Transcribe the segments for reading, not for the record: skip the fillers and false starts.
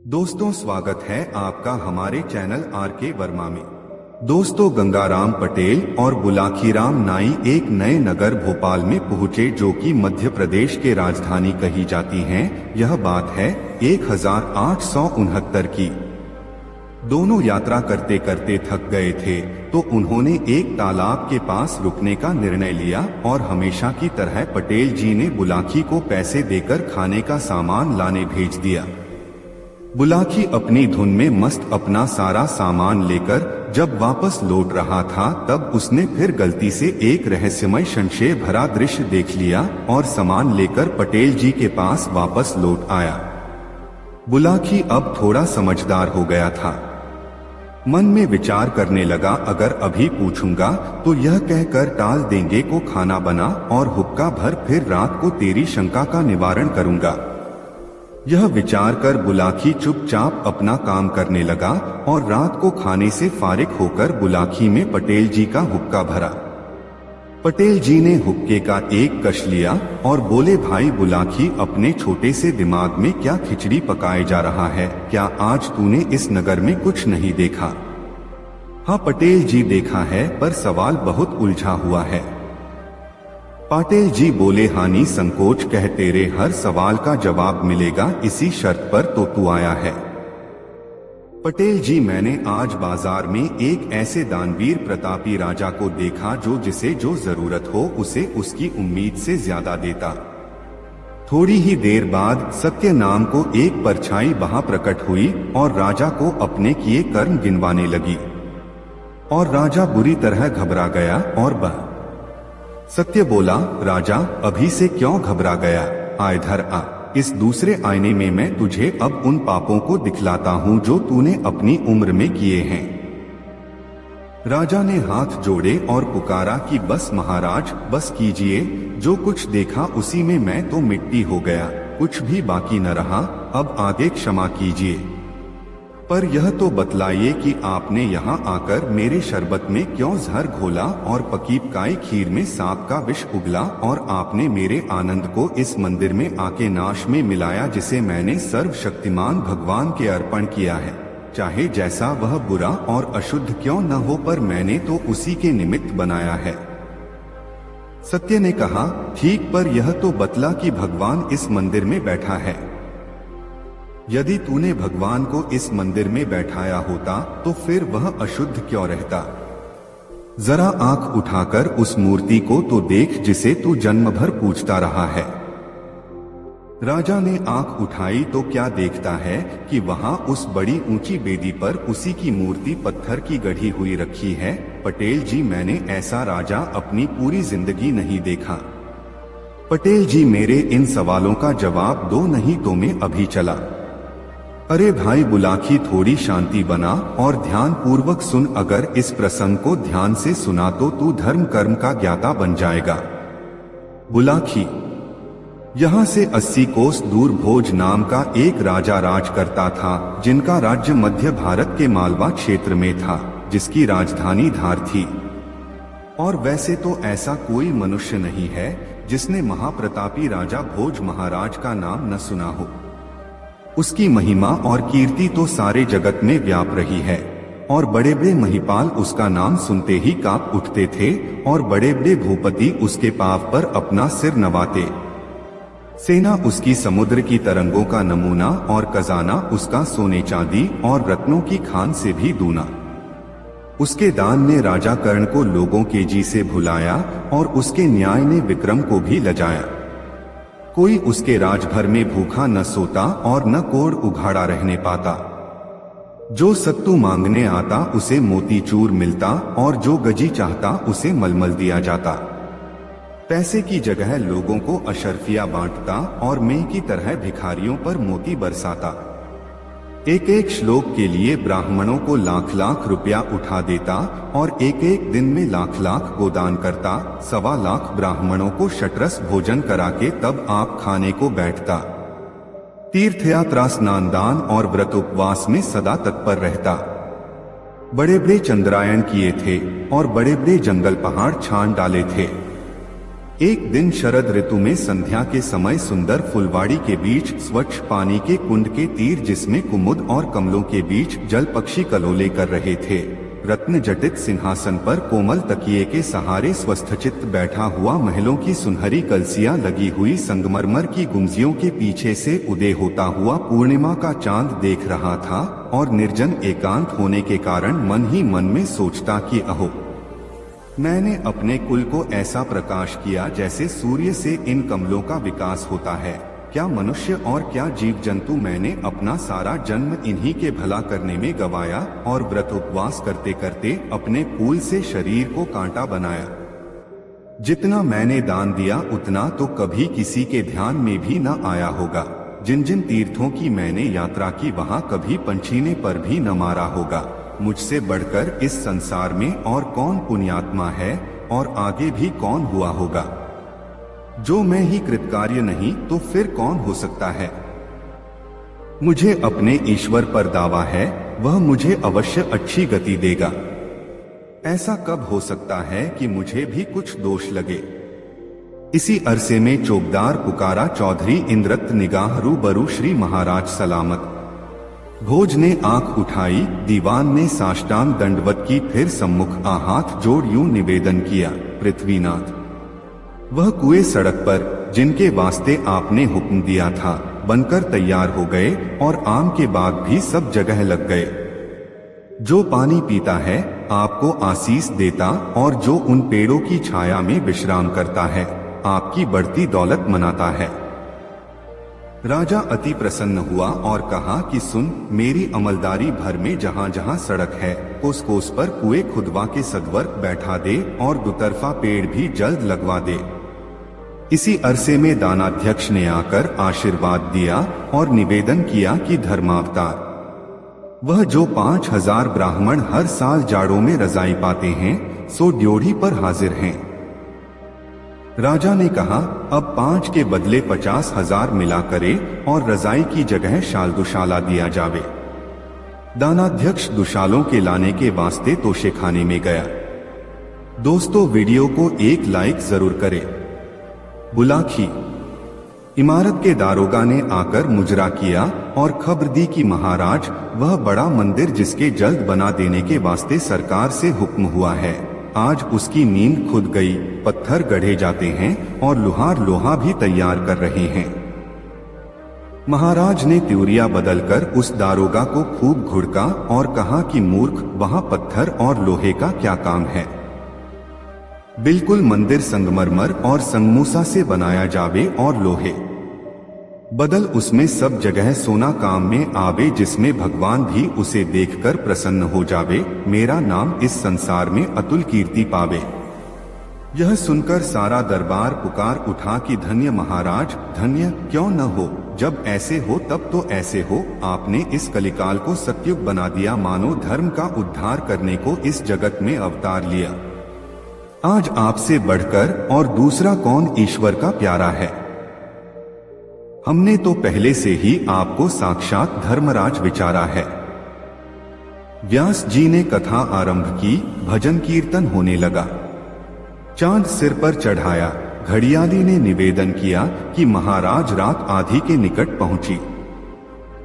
दोस्तों, स्वागत है आपका हमारे चैनल आर के वर्मा में। दोस्तों, गंगाराम पटेल और बुलाखीराम नाई एक नए नगर भोपाल में पहुंचे जो कि मध्य प्रदेश के राजधानी कही जाती हैं। यह बात है 1869 की। दोनों यात्रा करते करते थक गए थे तो उन्होंने एक तालाब के पास रुकने का निर्णय लिया और हमेशा की तरह पटेल जी ने बुलाखी को पैसे देकर खाने का सामान लाने भेज दिया। बुलाखी अपनी धुन में मस्त अपना सारा सामान लेकर जब वापस लौट रहा था तब उसने फिर गलती से एक रहस्यमय संशय भरा दृश्य देख लिया और सामान लेकर पटेल जी के पास वापस लौट आया। बुलाखी अब थोड़ा समझदार हो गया था। मन में विचार करने लगा, अगर अभी पूछूंगा तो यह कहकर टाल देंगे को खाना बना और हुक्का भर फिर रात को तेरी शंका का निवारण करूंगा। यह विचार कर बुलाखी चुपचाप अपना काम करने लगा और रात को खाने से फारिग होकर बुलाखी में पटेल जी का हुक्का भरा। पटेल जी ने हुक्के का एक कश लिया और बोले, भाई बुलाखी, अपने छोटे से दिमाग में क्या खिचड़ी पकाए जा रहा है? क्या आज तूने इस नगर में कुछ नहीं देखा? हाँ पटेल जी, देखा है, पर सवाल बहुत उलझा हुआ है। पटेल जी बोले, हानि संकोच कह, तेरे हर सवाल का जवाब मिलेगा, इसी शर्त पर तो तू आया है। पटेल जी, मैंने आज बाजार में एक ऐसे दानवीर प्रतापी राजा को देखा जो जिसे जो जरूरत हो उसे उसकी उम्मीद से ज्यादा देता। थोड़ी ही देर बाद सत्य नाम को एक परछाई वहां प्रकट हुई और राजा को अपने किए कर्म गिनवाने लगी और राजा बुरी तरह घबरा गया और बह सत्य बोला, राजा अभी से क्यों घबरा गया? आ इधर आ, इस दूसरे आईने में मैं तुझे अब उन पापों को दिखलाता हूँ जो तूने अपनी उम्र में किए हैं। राजा ने हाथ जोड़े और पुकारा कि बस महाराज, बस कीजिए, जो कुछ देखा उसी में मैं तो मिट्टी हो गया, कुछ भी बाकी न रहा, अब आगे क्षमा कीजिए। पर यह तो बतलाइए कि आपने यहाँ आकर मेरे शरबत में क्यों जहर घोला और पकी पकाई खीर में सांप का विष उगला और आपने मेरे आनंद को इस मंदिर में आके नाश में मिलाया जिसे मैंने सर्वशक्तिमान भगवान के अर्पण किया है। चाहे जैसा वह बुरा और अशुद्ध क्यों न हो, पर मैंने तो उसी के निमित्त बनाया है। सत्य ने कहा, ठीक, पर यह तो बतला कि भगवान इस मंदिर में बैठा है। यदि तूने भगवान को इस मंदिर में बैठाया होता तो फिर वह अशुद्ध क्यों रहता? जरा आंख उठाकर उस मूर्ति को तो देख जिसे तू जन्म भर पूजता रहा है। राजा ने आंख उठाई तो क्या देखता है कि वहां उस बड़ी ऊंची बेदी पर उसी की मूर्ति पत्थर की गढ़ी हुई रखी है। पटेल जी, मैंने ऐसा राजा अपनी पूरी जिंदगी नहीं देखा। पटेल जी, मेरे इन सवालों का जवाब दो, नहीं तो मैं अभी चला। अरे भाई बुलाखी, थोड़ी शांति बना और ध्यान पूर्वक सुन। अगर इस प्रसंग को ध्यान से सुना तो तू धर्म कर्म का ज्ञाता बन जाएगा। बुलाखी, यहाँ से 80 कोस दूर भोज नाम का एक राजा राज करता था, जिनका राज्य मध्य भारत के मालवा क्षेत्र में था, जिसकी राजधानी धार थी। और वैसे तो ऐसा कोई मनुष्य नहीं है जिसने महाप्रतापी राजा भोज महाराज का नाम न सुना हो। उसकी महिमा और कीर्ति तो सारे जगत में व्याप रही है और बड़े बड़े महिपाल उसका नाम सुनते ही कांप उठते थे और बड़े बड़े भूपति उसके पांव पर अपना सिर नवाते। सेना उसकी समुद्र की तरंगों का नमूना और खजाना उसका सोने चांदी और रत्नों की खान से भी दूना। उसके दान ने राजा कर्ण को लोगों के जी से भुलाया और उसके न्याय ने विक्रम को भी लजाया। कोई उसके राजभर में भूखा न सोता और न कोढ़ उघाड़ा रहने पाता। जो सत्तू मांगने आता उसे मोतीचूर मिलता और जो गजी चाहता उसे मलमल दिया जाता। पैसे की जगह लोगों को अशर्फिया बांटता और मेह की तरह भिखारियों पर मोती बरसाता। एक एक श्लोक के लिए ब्राह्मणों को लाख लाख रुपया उठा देता और एक एक दिन में लाख लाख गोदान करता। 1.25 लाख ब्राह्मणों को शतरस भोजन करा के तब आप खाने को बैठता। तीर्थयात्रा, स्नान दान और व्रत उपवास में सदा तत्पर रहता। बड़े बड़े चंद्रायन किए थे और बड़े बड़े जंगल पहाड़ छान डाले थे। एक दिन शरद ऋतु में संध्या के समय सुंदर फुलवाड़ी के बीच स्वच्छ पानी के कुंड के तीर जिसमें कुमुद और कमलों के बीच जल पक्षी कलोले कर रहे थे, रत्न जटित सिंहासन पर कोमल तकिए के सहारे स्वस्थचित्त बैठा हुआ महलों की सुनहरी कलसियां लगी हुई संगमरमर की गुंजियों के पीछे से उदय होता हुआ पूर्णिमा का चांद देख रहा था और निर्जन एकांत होने के कारण मन ही मन में सोचता कि अहो, मैंने अपने कुल को ऐसा प्रकाश किया जैसे सूर्य से इन कमलों का विकास होता है। क्या मनुष्य और क्या जीव जंतु, मैंने अपना सारा जन्म इन्हीं के भला करने में गवाया और व्रत उपवास करते करते अपने कुल से शरीर को कांटा बनाया। जितना मैंने दान दिया उतना तो कभी किसी के ध्यान में भी न आया होगा। जिन जिन तीर्थों की मैंने यात्रा की वहाँ कभी पंछी ने पर भी न मारा होगा। मुझसे बढ़कर इस संसार में और कौन पुण्यात्मा है और आगे भी कौन हुआ होगा। जो मैं ही कृतकार्य नहीं तो फिर कौन हो सकता है। मुझे अपने ईश्वर पर दावा है, वह मुझे अवश्य अच्छी गति देगा। ऐसा कब हो सकता है कि मुझे भी कुछ दोष लगे। इसी अरसे में चौकीदार पुकारा, चौधरी इंद्रत निगाह रूबरू श्री महाराज सलामत। भोज ने आंख उठाई, दीवान ने साष्टांग दंडवत की, फिर सम्मुख हाथ जोड़ यूं निवेदन किया, पृथ्वीनाथ, वह कुएं सड़क पर जिनके वास्ते आपने हुक्म दिया था बनकर तैयार हो गए और आम के बाग भी सब जगह लग गए। जो पानी पीता है आपको आशीष देता और जो उन पेड़ों की छाया में विश्राम करता है आपकी बढ़ती दौलत मनाता है। राजा अति प्रसन्न हुआ और कहा कि सुन, मेरी अमलदारी भर में जहाँ जहाँ सड़क है कोस कोस पर कुएं खुदवा के सदवर्ग बैठा दे और दुतरफा पेड़ भी जल्द लगवा दे। इसी अरसे में दानाध्यक्ष ने आकर आशीर्वाद दिया और निवेदन किया कि धर्मावतार, वह जो 5000 ब्राह्मण हर साल जाड़ों में रजाई पाते हैं सो ड्योढ़ी पर हाजिर हैं। राजा ने कहा, अब 5 के बदले 50,000 मिला करे और रजाई की जगह शाल दुशाला दिया जावे। दानाध्यक्ष दुशालों के लाने के वास्ते तोशेखाने में गया। दोस्तों, वीडियो को एक लाइक जरूर करें। बुलाखी इमारत के दारोगा ने आकर मुजरा किया और खबर दी कि महाराज, वह बड़ा मंदिर जिसके जल्द बना देने के वास्ते सरकार से हुक्म हुआ है, आज उसकी नींद खुद गई। पत्थर गढ़े जाते हैं और लुहार लोहा भी तैयार कर रहे हैं। महाराज ने त्यूरिया बदलकर उस दारोगा को खूब घुड़का और कहा कि मूर्ख, वहां पत्थर और लोहे का क्या काम है। बिल्कुल मंदिर संगमरमर और संगमूसा से बनाया जावे और लोहे बदल उसमें सब जगह सोना काम में आवे, जिसमें भगवान भी उसे देखकर प्रसन्न हो जावे। मेरा नाम इस संसार में अतुल कीर्ति पावे। यह सुनकर सारा दरबार पुकार उठा कि धन्य महाराज, धन्य क्यों न हो। जब ऐसे हो तब तो ऐसे हो। आपने इस कलिकाल को सतयुग बना दिया, मानो धर्म का उद्धार करने को इस जगत में अवतार लिया। आज आपसे बढ़कर और दूसरा कौन ईश्वर का प्यारा है। हमने तो पहले से ही आपको साक्षात धर्मराज विचारा है। व्यास जी ने कथा आरंभ की, भजन कीर्तन होने लगा। चांद सिर पर चढ़ाया। घड़ियाली ने निवेदन किया कि महाराज रात आधी के निकट पहुंची।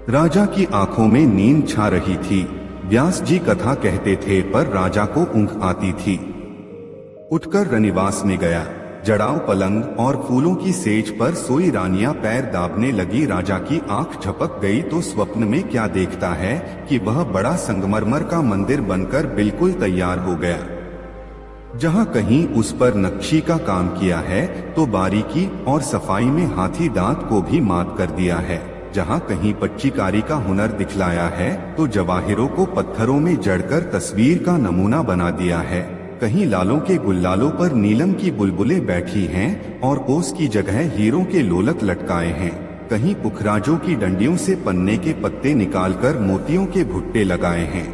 राजा की आंखों में नींद छा रही थी। व्यास जी कथा कहते थे पर राजा को ऊँघ आती थी। उठकर रनिवास में गया। जड़ाऊ पलंग और फूलों की सेज पर सोई रानियां पैर दाबने लगी। राजा की आंख झपक गई तो स्वप्न में क्या देखता है कि वह बड़ा संगमरमर का मंदिर बनकर बिल्कुल तैयार हो गया। जहां कहीं उस पर नक्शी का काम किया है तो बारीकी और सफाई में हाथी दांत को भी मात कर दिया है। जहां कहीं पच्चीकारी का हुनर दिखलाया है तो जवाहिरों को पत्थरों में जड़कर तस्वीर का नमूना बना दिया है। कहीं लालों के गुल्लालों पर नीलम की बुलबुलें बैठी हैं और ओस की जगह हीरों के लोलक लटकाए हैं। कहीं पुखराजों की डंडियों से पन्ने के पत्ते निकालकर मोतियों के भुट्टे लगाए हैं।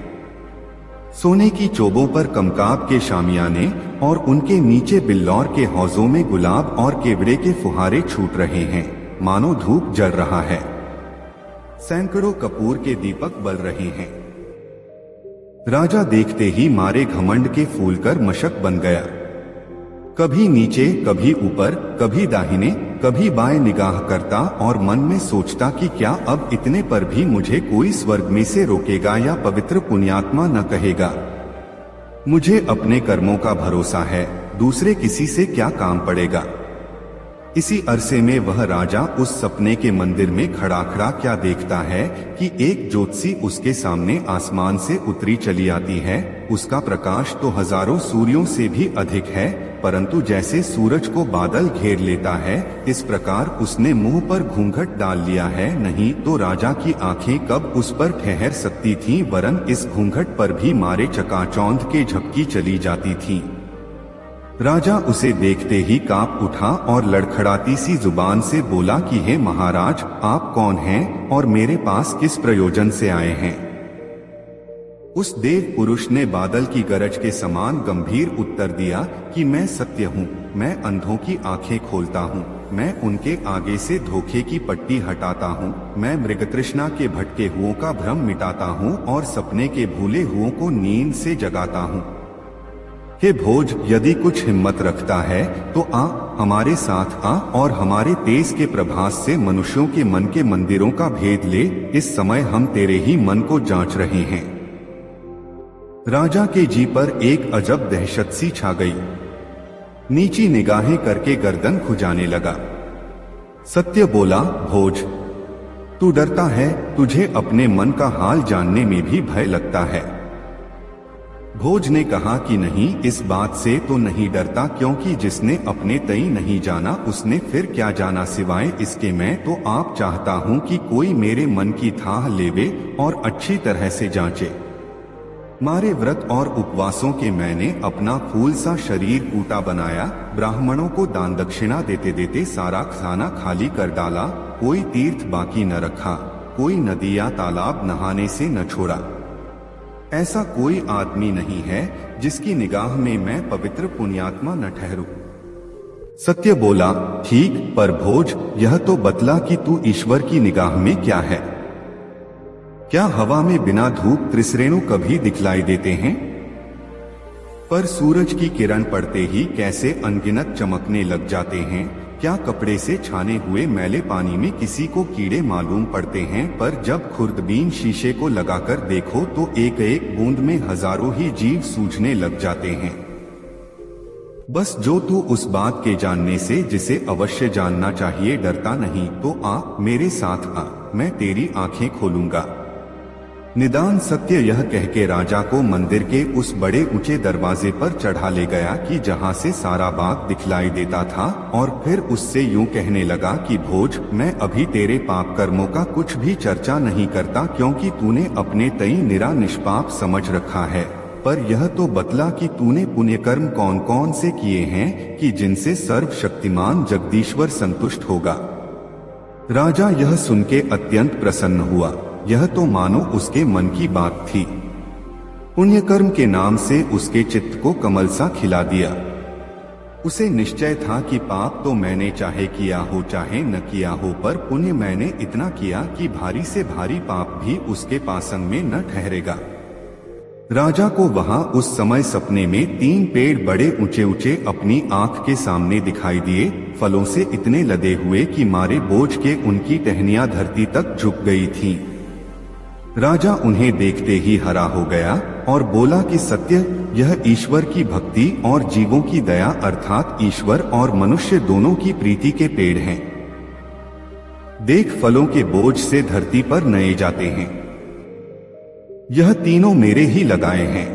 सोने की चोबों पर कमकाब के शामियाने और उनके नीचे बिल्लौर के हौजों में गुलाब और केवड़े के फुहारे छूट रहे हैं, मानो धूप जल रहा है। सैकड़ों कपूर के दीपक बल रहे हैं। राजा देखते ही मारे घमंड के फूलकर मशक बन गया। कभी नीचे, कभी ऊपर, कभी दाहिने, कभी बाएं निगाह करता और मन में सोचता कि क्या अब इतने पर भी मुझे कोई स्वर्ग में से रोकेगा या पवित्र पुण्यात्मा न कहेगा। मुझे अपने कर्मों का भरोसा है, दूसरे किसी से क्या काम पड़ेगा। इसी अरसे में वह राजा उस सपने के मंदिर में खड़ा खड़ा क्या देखता है कि एक ज्योतिषी उसके सामने आसमान से उतरी चली आती है। उसका प्रकाश तो हजारों सूर्यों से भी अधिक है, परंतु जैसे सूरज को बादल घेर लेता है, इस प्रकार उसने मुंह पर घूंघट डाल लिया है। नहीं तो राजा की आंखें कब उस पर ठहर सकती थीं, वरन इस घूंघट पर भी मारे चकाचौंध के झपकी चली जाती थीं। राजा उसे देखते ही कांप उठा और लड़खड़ाती सी जुबान से बोला कि हे महाराज, आप कौन हैं और मेरे पास किस प्रयोजन से आए हैं। उस देव पुरुष ने बादल की गरज के समान गंभीर उत्तर दिया कि मैं सत्य हूँ, मैं अंधों की आंखें खोलता हूँ, मैं उनके आगे से धोखे की पट्टी हटाता हूँ, मैं मृगतृष्णा के भटके हुओं का भ्रम मिटाता हूँ और सपने के भूले हुओं को नींद से जगाता हूँ। हे भोज, यदि कुछ हिम्मत रखता है तो आ, हमारे साथ आ और हमारे तेज के प्रभास से मनुष्यों के मन के मंदिरों का भेद ले। इस समय हम तेरे ही मन को जांच रहे हैं। राजा के जी पर एक अजब दहशत सी छा गई। नीची निगाहें करके गर्दन खुजाने लगा। सत्य बोला, भोज, तू डरता है, तुझे अपने मन का हाल जानने में भी भय लगता है। भोज ने कहा कि नहीं, इस बात से तो नहीं डरता, क्योंकि जिसने अपने तई नहीं जाना उसने फिर क्या जाना सिवाय इसके। मैं तो आप चाहता हूँ कि कोई मेरे मन की थाह लेवे और अच्छी तरह से जांचे। मारे व्रत और उपवासों के मैंने अपना फूल सा शरीर कूटा बनाया, ब्राह्मणों को दान दक्षिणा देते देते सारा खाना खाली कर डाला, कोई तीर्थ बाकी न रखा, कोई नदी या तालाब नहाने से न छोड़ा। ऐसा कोई आदमी नहीं है जिसकी निगाह में मैं पवित्र पुण्यात्मा न ठहरूं। सत्य बोला, ठीक, पर भोज, यह तो बतला कि तू ईश्वर की निगाह में क्या है। क्या हवा में बिना धूप त्रिश्रेणु कभी दिखलाई देते हैं? पर सूरज की किरण पड़ते ही कैसे अनगिनत चमकने लग जाते हैं। क्या कपड़े से छाने हुए मैले पानी में किसी को कीड़े मालूम पड़ते हैं, पर जब खुर्दबीन शीशे को लगाकर देखो तो एक एक बूंद में हजारों ही जीव सूझने लग जाते हैं। बस जो तू उस बात के जानने से जिसे अवश्य जानना चाहिए डरता नहीं, तो आ, मेरे साथ आ, मैं तेरी आंखें खोलूंगा। निदान सत्य यह कह के राजा को मंदिर के उस बड़े ऊंचे दरवाजे पर चढ़ा ले गया कि जहां से सारा बाग दिखलाई देता था, और फिर उससे यूं कहने लगा कि भोज, मैं अभी तेरे पाप कर्मों का कुछ भी चर्चा नहीं करता, क्योंकि तूने अपने तई निरा निष्पाप समझ रखा है। पर यह तो बतला कि तूने पुण्य कर्म कौन कौन से किए हैं कि जिनसे सर्वशक्तिमान जगदीश्वर संतुष्ट होगा। राजा यह सुन के अत्यंत प्रसन्न हुआ। यह तो मानो उसके मन की बात थी। पुण्य कर्म के नाम से उसके चित्त को कमल सा खिला दिया। उसे निश्चय था कि पाप तो मैंने चाहे किया हो चाहे न किया हो, पर पुण्य मैंने इतना किया कि भारी से भारी पाप भी उसके पासंग में न ठहरेगा। राजा को वहां उस समय सपने में 3 पेड़ बड़े ऊंचे ऊंचे अपनी आंख के सामने दिखाई दिए, फलों से इतने लदे हुए कि मारे बोझ के उनकी टहनियां धरती तक झुक गई थीं। राजा उन्हें देखते ही हरा हो गया और बोला कि सत्य, यह ईश्वर की भक्ति और जीवों की दया अर्थात ईश्वर और मनुष्य दोनों की प्रीति के पेड़ हैं। देख, फलों के बोझ से धरती पर नए जाते हैं। यह तीनों मेरे ही लगाए हैं।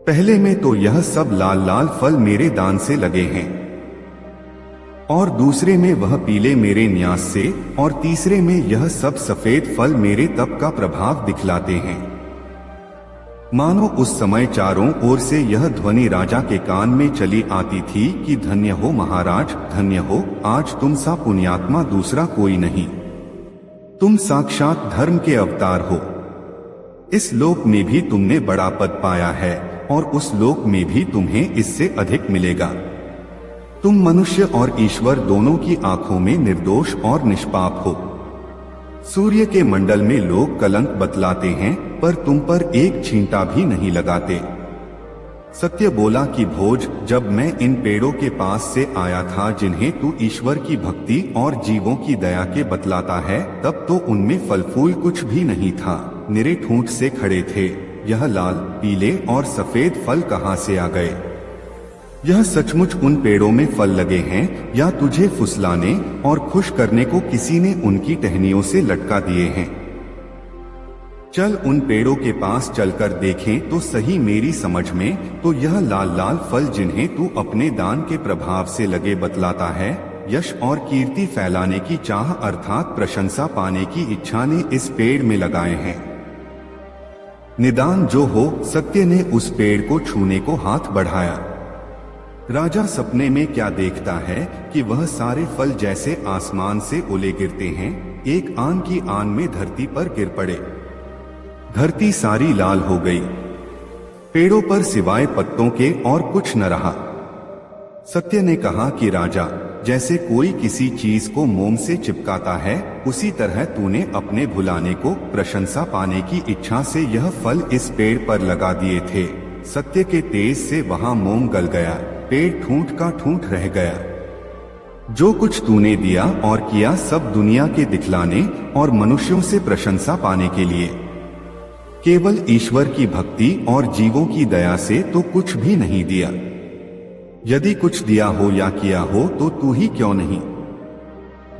पहले में तो यह सब लाल लाल फल मेरे दान से लगे हैं, और दूसरे में वह पीले मेरे न्यास से, और तीसरे में यह सब सफेद फल मेरे तप का प्रभाव दिखलाते हैं। मानो उस समय चारों ओर से यह ध्वनि राजा के कान में चली आती थी कि धन्य हो महाराज, धन्य हो, आज तुम सा पुण्यात्मा दूसरा कोई नहीं। तुम साक्षात धर्म के अवतार हो। इस लोक में भी तुमने बड़ा पद पाया है और उस लोक में भी तुम्हें इससे अधिक मिलेगा। तुम मनुष्य और ईश्वर दोनों की आंखों में निर्दोष और निष्पाप हो। सूर्य के मंडल में लोग कलंक बतलाते हैं, पर तुम पर एक छींटा भी नहीं लगाते। सत्य बोला कि भोज, जब मैं इन पेड़ों के पास से आया था जिन्हें तू ईश्वर की भक्ति और जीवों की दया के बतलाता है, तब तो उनमें फल फूल कुछ भी नहीं था, निरे ठूंठ से खड़े थे। यह लाल, पीले और सफेद फल कहाँ से आ गए? यह सचमुच उन पेड़ों में फल लगे हैं या तुझे फुसलाने और खुश करने को किसी ने उनकी टहनियों से लटका दिए हैं? चल उन पेड़ों के पास चलकर देखें तो सही मेरी समझ में तो यह लाल लाल फल जिन्हें तू अपने दान के प्रभाव से लगे बतलाता है, यश और कीर्ति फैलाने की चाह अर्थात प्रशंसा पाने की इच्छा ने इस पेड़ में लगाए हैं। निदान जो हो। सत्य ने उस पेड़ को छूने को हाथ बढ़ाया। राजा सपने में क्या देखता है कि वह सारे फल जैसे आसमान से ओले गिरते हैं, एक आन की आन में धरती पर गिर पड़े। धरती सारी लाल हो गई, पेड़ों पर सिवाय पत्तों के और कुछ न रहा। सत्य ने कहा कि राजा, जैसे कोई किसी चीज को मोम से चिपकाता है, उसी तरह तूने अपने भुलाने को, प्रशंसा पाने की इच्छा से यह फल इस पेड़ पर लगा दिए थे। सत्य के तेज से वहां मोम गल गया, पेड़ ठूंठ का ठूंठ रह गया। जो कुछ तूने दिया और किया सब दुनिया के दिखलाने और मनुष्यों से प्रशंसा पाने के लिए, केवल ईश्वर की भक्ति और जीवों की दया से तो कुछ भी नहीं दिया। यदि कुछ दिया हो या किया हो तो तू ही क्यों नहीं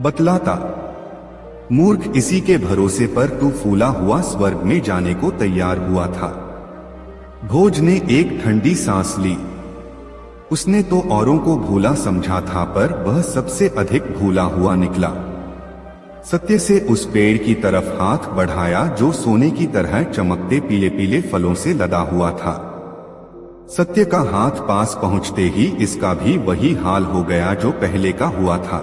बतलाता? मूर्ख, इसी के भरोसे पर तू फूला हुआ स्वर्ग में जाने को तैयार हुआ था। भोज ने एक ठंडी सांस ली। उसने तो औरों को भूला समझा था, पर वह सबसे अधिक भूला हुआ निकला। सत्य से उस पेड़ की तरफ हाथ बढ़ाया जो सोने की तरह चमकते पीले पीले फलों से लदा हुआ था। सत्य का हाथ पास पहुंचते ही इसका भी वही हाल हो गया जो पहले का हुआ था।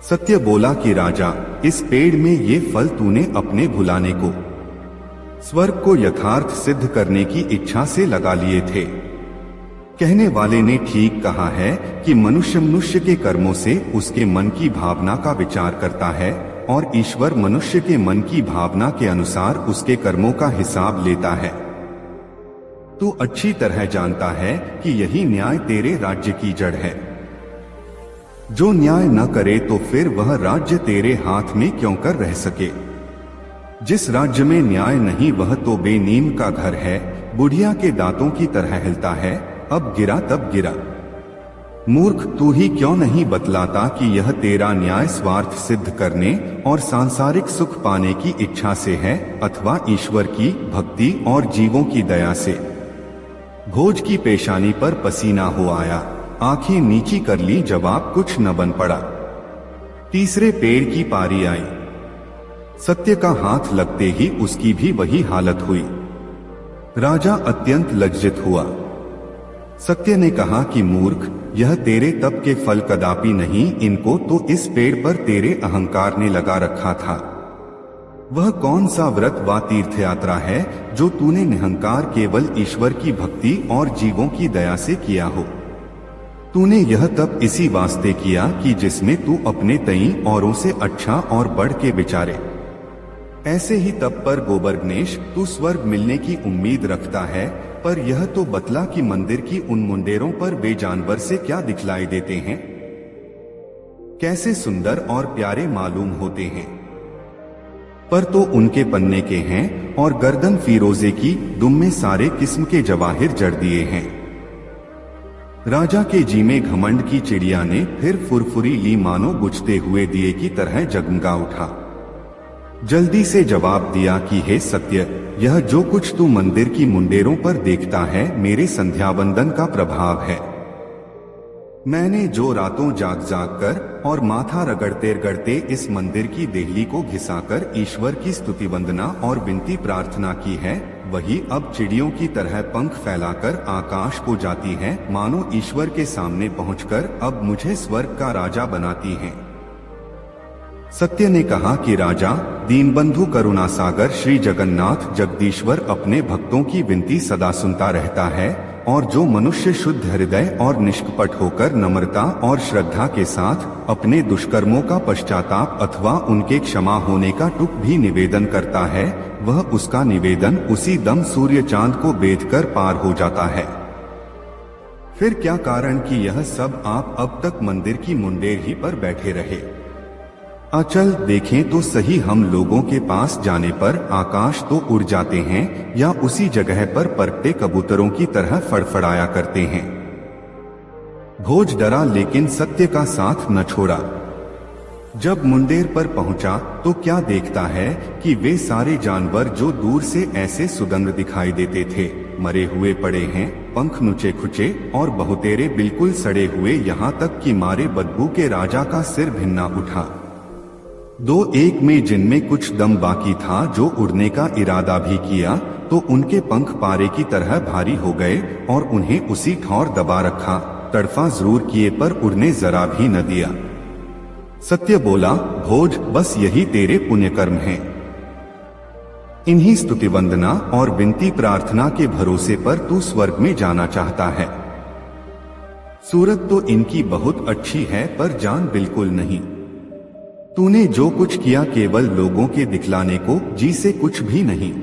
सत्य बोला कि राजा, इस पेड़ में ये फल तूने अपने भुलाने को, स्वर्ग को यथार्थ सिद्ध करने की इच्छा से लगा लिए थे। कहने वाले ने ठीक कहा है कि मनुष्य के कर्मों से उसके मन की भावना का विचार करता है और ईश्वर मनुष्य के मन की भावना के अनुसार उसके कर्मों का हिसाब लेता है। तू अच्छी तरह जानता है कि यही न्याय तेरे राज्य की जड़ है। जो न्याय न करे तो फिर वह राज्य तेरे हाथ में क्यों कर रह सके? जिस राज्य में न्याय नहीं वह तो बेनीम का घर है, बुढ़िया के दांतों की तरह हिलता है, अब गिरा तब गिरा। मूर्ख, तू ही क्यों नहीं बतलाता कि यह तेरा न्याय स्वार्थ सिद्ध करने और सांसारिक सुख पाने की इच्छा से है अथवा ईश्वर की भक्ति और जीवों की दया से? भोज की पेशानी पर पसीना हो आया, आंखें नीची कर ली, जवाब कुछ न बन पड़ा। तीसरे पेड़ की पारी आई। सत्य का हाथ लगते ही उसकी भी वही हालत हुई। राजा अत्यंत लज्जित हुआ। सत्य ने कहा कि मूर्ख, यह तेरे तप के फल कदापि नहीं, इनको तो इस पेड़ पर तेरे अहंकार ने लगा रखा था। वह कौन सा व्रत व तीर्थ यात्रा है जो तूने निहंकार केवल ईश्वर की भक्ति और जीवों की दया से किया हो? तूने यह तप इसी वास्ते किया कि जिसमें तू अपने तई औरों से अच्छा और बढ़ के विचारे। ऐसे ही तप पर गोबर्गनेश, तू स्वर्ग मिलने की उम्मीद रखता है, पर यह तो बतला कि मंदिर की उन मुंडेरों पर वे जानवर से क्या दिखलाई देते हैं? कैसे सुंदर और प्यारे मालूम होते हैं, पर तो उनके पन्ने के हैं और गर्दन फीरोजे की, दुम में सारे किस्म के जवाहिर जड़ दिए हैं। राजा के जी में घमंड की चिड़िया ने फिर फुरफुरी ली, मानो बुझते हुए दिए की तरह जगमगा उठा। जल्दी से जवाब दिया कि हे सत्य, यह जो कुछ तू मंदिर की मुंडेरों पर देखता है मेरे संध्यावंदन का प्रभाव है। मैंने जो रातों जाग जाग कर और माथा रगड़ते रगड़ते इस मंदिर की देहली को घिसाकर ईश्वर की स्तुति वंदना और विनती प्रार्थना की है, वही अब चिड़ियों की तरह पंख फैलाकर आकाश को जाती है, मानो ईश्वर के सामने पहुंचकर अब मुझे स्वर्ग का राजा बनाती हैं। सत्य ने कहा कि राजा, दीनबंधु करुणा सागर श्री जगन्नाथ जगदीश्वर अपने भक्तों की विनती सदा सुनता रहता है, और जो मनुष्य शुद्ध हृदय और निष्कपट होकर नम्रता और श्रद्धा के साथ अपने दुष्कर्मों का पश्चाताप अथवा उनके क्षमा होने का टुक भी निवेदन करता है, वह उसका निवेदन उसी दम सूर्य चांद को बेधकर पार हो जाता है। फिर क्या कारण कि यह सब आप अब तक मंदिर की मुंडेर ही पर बैठे रहे? अचल देखें तो सही, हम लोगों के पास जाने पर आकाश तो उड़ जाते हैं या उसी जगह पर परखते कबूतरों की तरह फड़फड़ाया करते हैं। भोज डरा लेकिन सत्य का साथ न छोड़ा। जब मुंडेर पर पहुंचा तो क्या देखता है कि वे सारे जानवर जो दूर से ऐसे सुगंध दिखाई देते थे मरे हुए पड़े हैं, पंख नुचे खुचे और बहुतेरे बिल्कुल सड़े हुए, यहाँ तक कि मारे बदबू के राजा का सिर भिन्ना उठा। दो एक में जिनमें कुछ दम बाकी था, जो उड़ने का इरादा भी किया, तो उनके पंख पारे की तरह भारी हो गए और उन्हें उसी ठौर दबा रखा। तड़फा जरूर किए पर उड़ने जरा भी न दिया। सत्य बोला, भोज बस यही तेरे पुण्य कर्म हैं। इन्हीं स्तुति वंदना और विनती प्रार्थना के भरोसे पर तू स्वर्ग में जाना चाहता है। सूरत तो इनकी बहुत अच्छी है पर जान बिल्कुल नहीं। तूने जो कुछ किया केवल लोगों के दिखलाने को, जी से कुछ भी नहीं।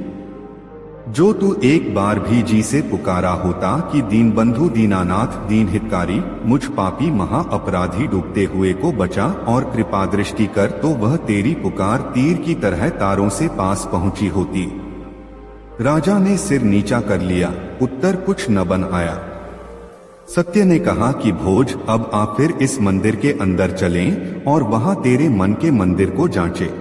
जो तू एक बार भी जी से पुकारा होता कि दीनबंधु दीनानाथ दीन हितकारी, मुझ पापी महा अपराधी डूबते हुए को बचा और कृपा दृष्टि कर, तो वह तेरी पुकार तीर की तरह तारों से पास पहुंची होती। राजा ने सिर नीचा कर लिया, उत्तर कुछ न बन आया। सत्य ने कहा कि भोज अब आप फिर इस मंदिर के अंदर चलें और वहां तेरे मन के मंदिर को जांचें।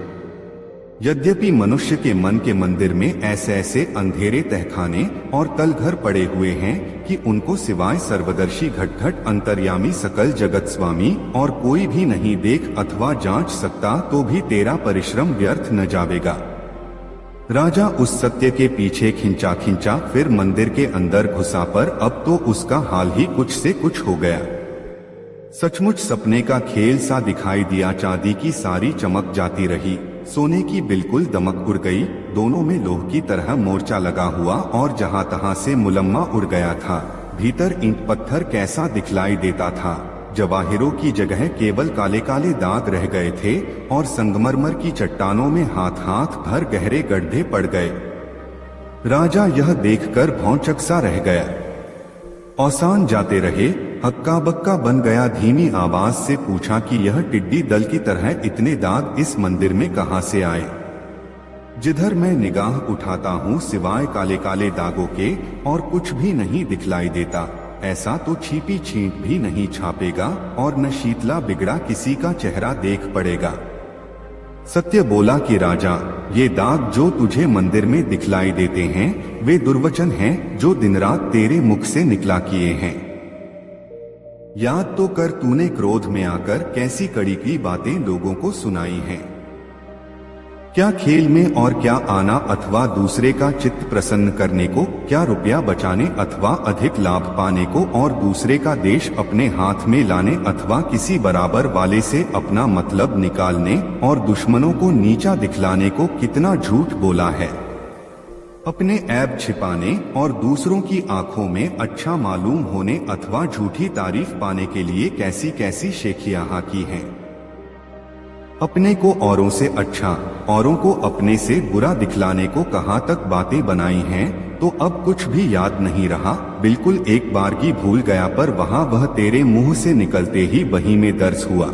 यद्यपि मनुष्य के मन के मंदिर में ऐसे ऐसे अंधेरे तहखाने और तलघर पड़े हुए हैं कि उनको सिवाय सर्वदर्शी घटघट अंतर्यामी सकल जगत स्वामी और कोई भी नहीं देख अथवा जांच सकता, तो भी तेरा परिश्रम व्यर्थ न जावेगा। राजा उस सत्य के पीछे खिंचा खिंचा फिर मंदिर के अंदर घुसा, पर अब तो उसका हाल ही कुछ से कुछ हो गया। सचमुच सपने का खेल सा दिखाई दिया। चांदी की सारी चमक जाती रही, सोने की बिल्कुल दमक उड़ गई। दोनों में लोह की तरह मोर्चा लगा हुआ और जहां तहां से मुलम्मा उड़ गया था। भीतर ईंट पत्थर कैसा दिखलाई देता था। जवाहिरों की जगह केवल काले काले दाग रह गए थे और संगमरमर की चट्टानों में हाथ हाथ भर गहरे गड्ढे पड़ गए। राजा यह देखकर भौंचक सा रह गया। औसान जाते रहे, हक्का बक्का बन गया। धीमी आवाज से पूछा कि यह टिड्डी दल की तरह इतने दाग इस मंदिर में कहां से आए? जिधर मैं निगाह उठाता हूँ सिवाय काले काले दागों के और कुछ भी नहीं दिखलाई देता। ऐसा तो छीपी छींट भी नहीं छापेगा और न शीतला बिगड़ा किसी का चेहरा देख पड़ेगा। सत्य बोला कि राजा, ये दाग जो तुझे मंदिर में दिखलाई देते हैं वे दुर्वचन हैं जो दिन रात तेरे मुख से निकला किए हैं। याद तो कर, तूने क्रोध में आकर कैसी कड़ीकी बातें लोगों को सुनाई हैं। क्या खेल में और क्या आना अथवा दूसरे का चित्त प्रसन्न करने को, क्या रुपया बचाने अथवा अधिक लाभ पाने को और दूसरे का देश अपने हाथ में लाने अथवा किसी बराबर वाले से अपना मतलब निकालने और दुश्मनों को नीचा दिखलाने को कितना झूठ बोला है। अपने ऐब छिपाने और दूसरों की आंखों में अच्छा मालूम होने अथवा झूठी तारीफ पाने के लिए कैसी कैसी शेखियां की हैं। अपने को औरों से अच्छा, औरों को अपने से बुरा दिखलाने को कहां तक बातें बनाई हैं, तो अब कुछ भी याद नहीं रहा। बिल्कुल एक बार की भूल गया, पर वहां वह तेरे मुंह से निकलते ही वहीं में दर्ज हुआ।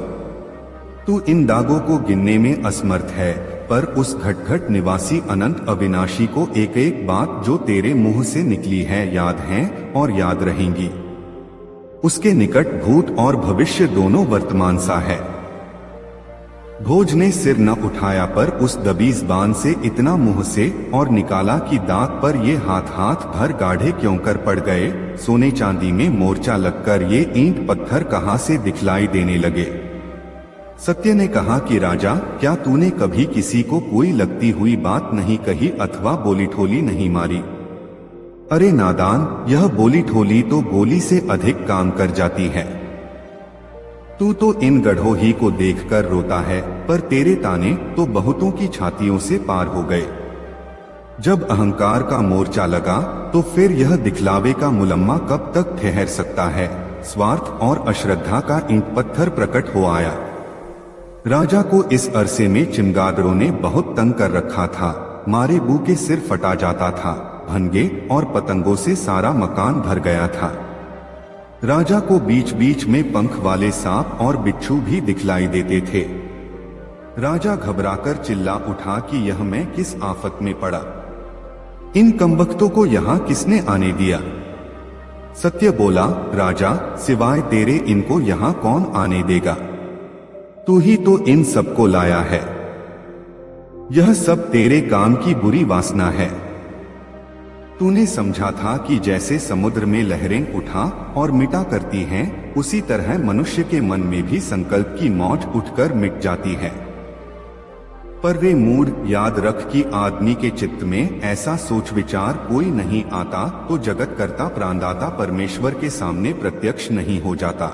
तू इन दागों को गिनने में असमर्थ है, पर उस घटघट निवासी अनंत अविनाशी को एक एक बात जो तेरे मुंह से निकली है याद है और याद रहेंगी। उसके निकट भूत और भविष्य दोनों वर्तमान सा है। भोज ने सिर न उठाया, पर उस दबीज बान से इतना मुंह से और निकाला कि दांत पर ये हाथ हाथ भर गाढ़े क्यों कर पड़ गए। सोने चांदी में मोर्चा लगकर ये ईंट पत्थर कहां से दिखलाई देने लगे। सत्य ने कहा कि राजा, क्या तूने कभी किसी को कोई लगती हुई बात नहीं कही अथवा बोली ठोली नहीं मारी? अरे नादान, यह बोली ठोली तो गोली से अधिक काम कर जाती है। तू तो इन गढ़ों ही को देखकर रोता है, पर तेरे ताने तो बहुतों की छातियों से पार हो गए। जब अहंकार का मोर्चा लगा तो फिर यह दिखलावे का मुलम्मा कब तक ठहर सकता है। स्वार्थ और अश्रद्धा का ईंट पत्थर प्रकट हो आया। राजा को इस अरसे में चिमगादड़ों ने बहुत तंग कर रखा था। मारे बू के सिर फटा जाता था, भनगे और पतंगों से सारा मकान भर गया था। राजा को बीच बीच में पंख वाले सांप और बिच्छू भी दिखलाई देते थे। राजा घबराकर चिल्ला उठा कि यह मैं किस आफत में पड़ा, इन कमबख्तों को यहाँ किसने आने दिया। सत्य बोला, राजा सिवाय तेरे इनको यहाँ कौन आने देगा, तू ही तो इन सबको लाया है। यह सब तेरे काम की बुरी वासना है। तूने समझा था कि जैसे समुद्र में लहरें उठा और मिटा करती हैं, उसी तरह मनुष्य के मन में भी संकल्प की मौज उठकर मिट जाती है। पर वे मूड, याद रख कि आदमी के चित्त में ऐसा सोच विचार कोई नहीं आता तो जगत कर्ता प्राणदाता परमेश्वर के सामने प्रत्यक्ष नहीं हो जाता।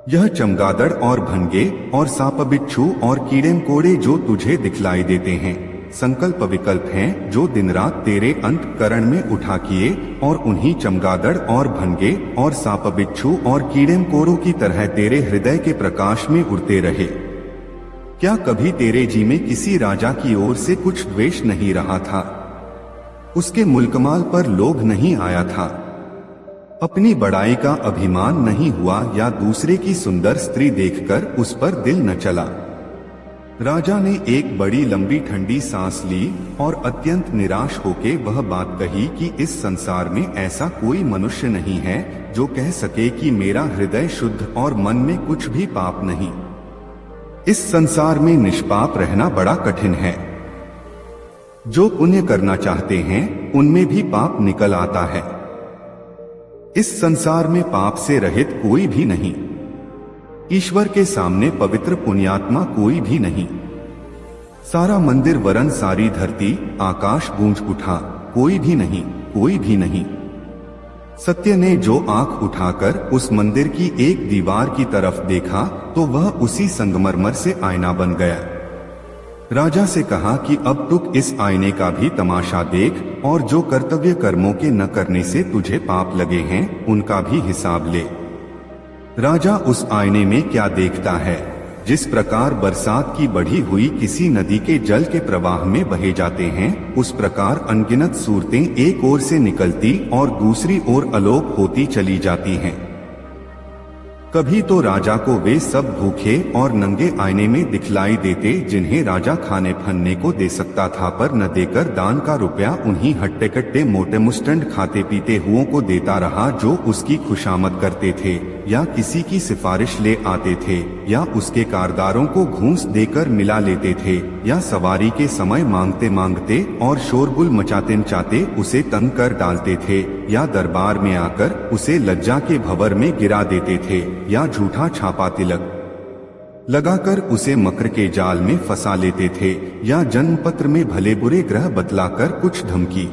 यह चमगादड़ और भंगे और सांप बिच्छू और कीड़े मकोड़े जो तुझे दिखलाई देते हैं, संकल्प विकल्प हैं जो दिन रात तेरे अंतःकरण में उठा किए और उन्हीं चमगादड़ और भंगे और सांप बिच्छू और कीड़े मकोड़ों की तरह तेरे हृदय के प्रकाश में उड़ते रहे। क्या कभी तेरे जी में किसी राजा की ओर से कुछ द्वेष नहीं रहा था? उसके मुल्कमाल पर लोभ नहीं आया था? अपनी बड़ाई का अभिमान नहीं हुआ या दूसरे की सुंदर स्त्री देखकर उस पर दिल न चला? राजा ने एक बड़ी लंबी ठंडी सांस ली और अत्यंत निराश होकर वह बात कही कि इस संसार में ऐसा कोई मनुष्य नहीं है जो कह सके कि मेरा हृदय शुद्ध और मन में कुछ भी पाप नहीं। इस संसार में निष्पाप रहना बड़ा कठिन है। जो पुण्य करना चाहते हैं उनमें भी पाप निकल आता है। इस संसार में पाप से रहित कोई भी नहीं। ईश्वर के सामने पवित्र पुण्यात्मा कोई भी नहीं। सारा मंदिर वरन सारी धरती आकाश गूंज उठा, कोई भी नहीं, कोई भी नहीं। सत्य ने जो आंख उठाकर उस मंदिर की एक दीवार की तरफ देखा तो वह उसी संगमरमर से आईना बन गया। राजा से कहा कि अब तुम इस आईने का भी तमाशा देख और जो कर्तव्य कर्मों के न करने से तुझे पाप लगे हैं उनका भी हिसाब ले। राजा उस आईने में क्या देखता है? जिस प्रकार बरसात की बढ़ी हुई किसी नदी के जल के प्रवाह में बहे जाते हैं, उस प्रकार अनगिनत सूरतें एक ओर से निकलती और दूसरी ओर अलोप होती चली जाती हैं। कभी तो राजा को वे सब भूखे और नंगे आईने में दिखलाई देते जिन्हें राजा खाने फनने को दे सकता था पर न देकर दान का रुपया उन्हीं हट्टे कट्टे मोटे मुस्टंड खाते पीते हुओं को देता रहा जो उसकी खुशामद करते थे या किसी की सिफारिश ले आते थे या उसके कारदारों को घूंस देकर मिला लेते थे या सवारी के समय मांगते मांगते और शोरगुल मचाते मचाते उसे तंग कर डालते थे या दरबार में आकर उसे लज्जा के भंवर में गिरा देते थे या झूठा छापा तिलक लगाकर उसे मकर के जाल में फंसा लेते थे या जन्म पत्र में भले बुरे ग्रह बतलाकर कुछ धमकी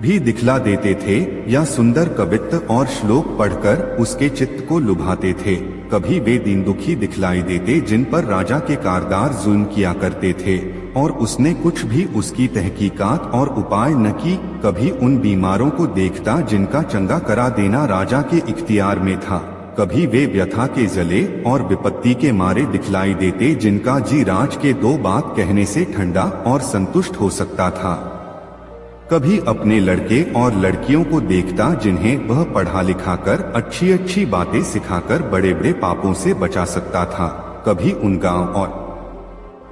भी दिखला देते थे या सुंदर कवित्त और श्लोक पढ़कर उसके चित्त को लुभाते थे। कभी वे दीन दुखी दिखलाई देते जिन पर राजा के कारदार जुल्म किया करते थे और उसने कुछ भी उसकी तहकीकात और उपाय न की। कभी उन बीमारों को देखता जिनका चंगा करा देना राजा के इख्तियार में था। कभी वे व्यथा के जले और विपत्ति के मारे दिखलाई देते जिनका जी राज के दो बात कहने से ठंडा और संतुष्ट हो सकता था। कभी अपने लड़के और लड़कियों को देखता जिन्हें वह पढ़ा लिखा कर अच्छी अच्छी बातें सिखाकर बड़े बड़े पापों से बचा सकता था। कभी उन गांव और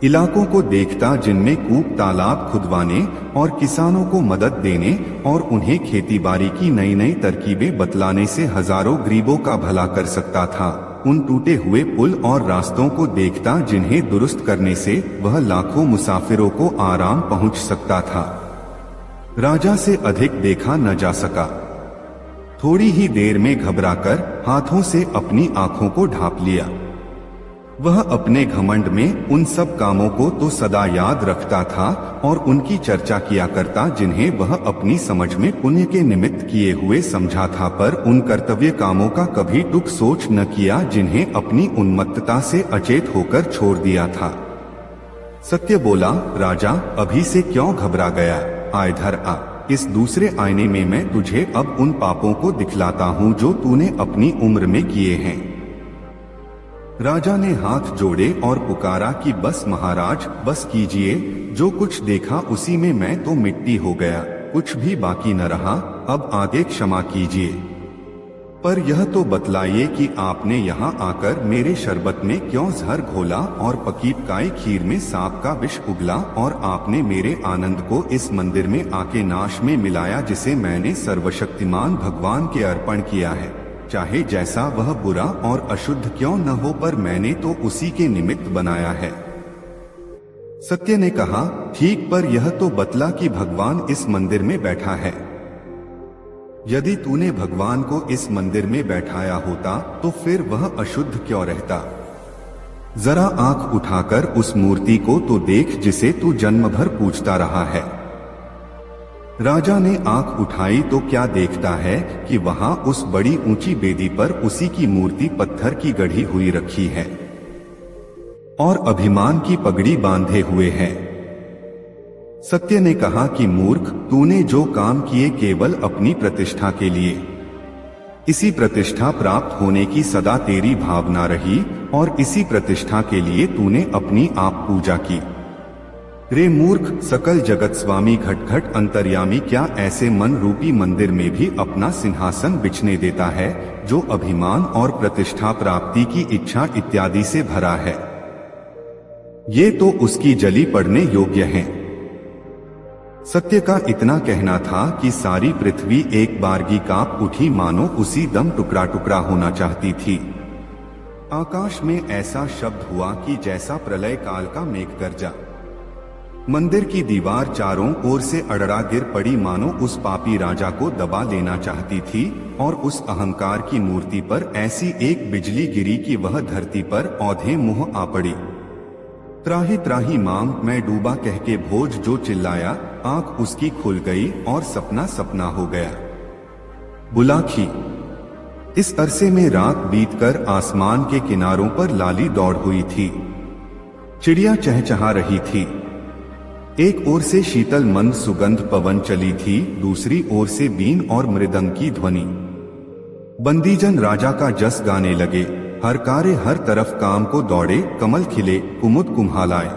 इलाकों को देखता जिनमें कूप तालाब खुदवाने और किसानों को मदद देने और उन्हें खेतीबाड़ी की नई नई तरकीबें बतलाने से हजारों गरीबों का भला कर सकता था। उन टूटे हुए पुल और रास्तों को देखता जिन्हें दुरुस्त करने से वह लाखों मुसाफिरों को आराम पहुंच सकता था। राजा से अधिक देखा न जा सका। थोड़ी ही देर में घबराकर हाथों से अपनी आंखों को ढांप लिया। वह अपने घमंड में उन सब कामों को तो सदा याद रखता था और उनकी चर्चा किया करता जिन्हें वह अपनी समझ में पुण्य के निमित्त किए हुए समझा था, पर उन कर्तव्य कामों का कभी टुक सोच न किया जिन्हें अपनी उन्मत्तता से अचेत होकर छोड़ दिया था। सत्य बोला, राजा अभी से क्यों घबरा गया? आ इधर आ, इस दूसरे आईने में मैं तुझे अब उन पापों को दिखलाता हूँ जो तूने अपनी उम्र में किए हैं। राजा ने हाथ जोड़े और पुकारा कि बस महाराज, बस कीजिए। जो कुछ देखा उसी में मैं तो मिट्टी हो गया, कुछ भी बाकी न रहा। अब आगे क्षमा कीजिए। पर यह तो बतलाइए कि आपने यहाँ आकर मेरे शरबत में क्यों जहर घोला और पकीपकाई खीर में सांप का विष उगला, और आपने मेरे आनंद को इस मंदिर में आके नाश में मिलाया जिसे मैंने सर्वशक्तिमान भगवान के अर्पण किया है। चाहे जैसा वह बुरा और अशुद्ध क्यों न हो, पर मैंने तो उसी के निमित्त बनाया है। सत्य ने कहा, ठीक, पर यह तो बतला कि भगवान इस मंदिर में बैठा है। यदि तूने भगवान को इस मंदिर में बैठाया होता तो फिर वह अशुद्ध क्यों रहता? जरा आंख उठाकर उस मूर्ति को तो देख जिसे तू जन्म भर पूजता रहा है। राजा ने आंख उठाई तो क्या देखता है कि वहां उस बड़ी ऊंची बेदी पर उसी की मूर्ति पत्थर की गढ़ी हुई रखी है और अभिमान की पगड़ी बांधे हुए है। सत्य ने कहा कि मूर्ख, तूने जो काम किए केवल अपनी प्रतिष्ठा के लिए। इसी प्रतिष्ठा प्राप्त होने की सदा तेरी भावना रही और इसी प्रतिष्ठा के लिए तूने अपनी आप पूजा की। रे मूर्ख, सकल जगत स्वामी घट अंतर्यामी क्या ऐसे मन रूपी मंदिर में भी अपना सिंहासन बिछने देता है जो अभिमान और प्रतिष्ठा प्राप्ति की इच्छा इत्यादि से भरा है? ये तो उसकी जली पड़ने योग्य है। सत्य का इतना कहना था कि सारी पृथ्वी एक बारगी कांप उठी, मानो उसी दम टुकड़ा टुकड़ा होना चाहती थी। आकाश में ऐसा शब्द हुआ कि जैसा प्रलय काल का मेघ गर्जा। मंदिर की दीवार चारों ओर से अड़ड़ा गिर पड़ी, मानो उस पापी राजा को दबा लेना चाहती थी, और उस अहंकार की मूर्ति पर ऐसी एक बिजली गिरी कि वह धरती पर औंधे मुंह आ पड़ी। त्राही त्राही माम मैं डूबा कह के भोज जो चिल्लाया, आंख उसकी खुल गई और सपना सपना हो गया। बुलाखी। इस अरसे में रात बीतकर आसमान के किनारों पर लाली दौड़ हुई थी। चिड़िया चहचहा रही थी। एक ओर से शीतल मंद सुगंध पवन चली थी, दूसरी ओर से बीन और मृदंग की ध्वनि। बंदीजन राजा का जस गाने लगे। हर कार्य हर तरफ काम को दौड़े, कमल खिले, कुमुद कुम्हालाए।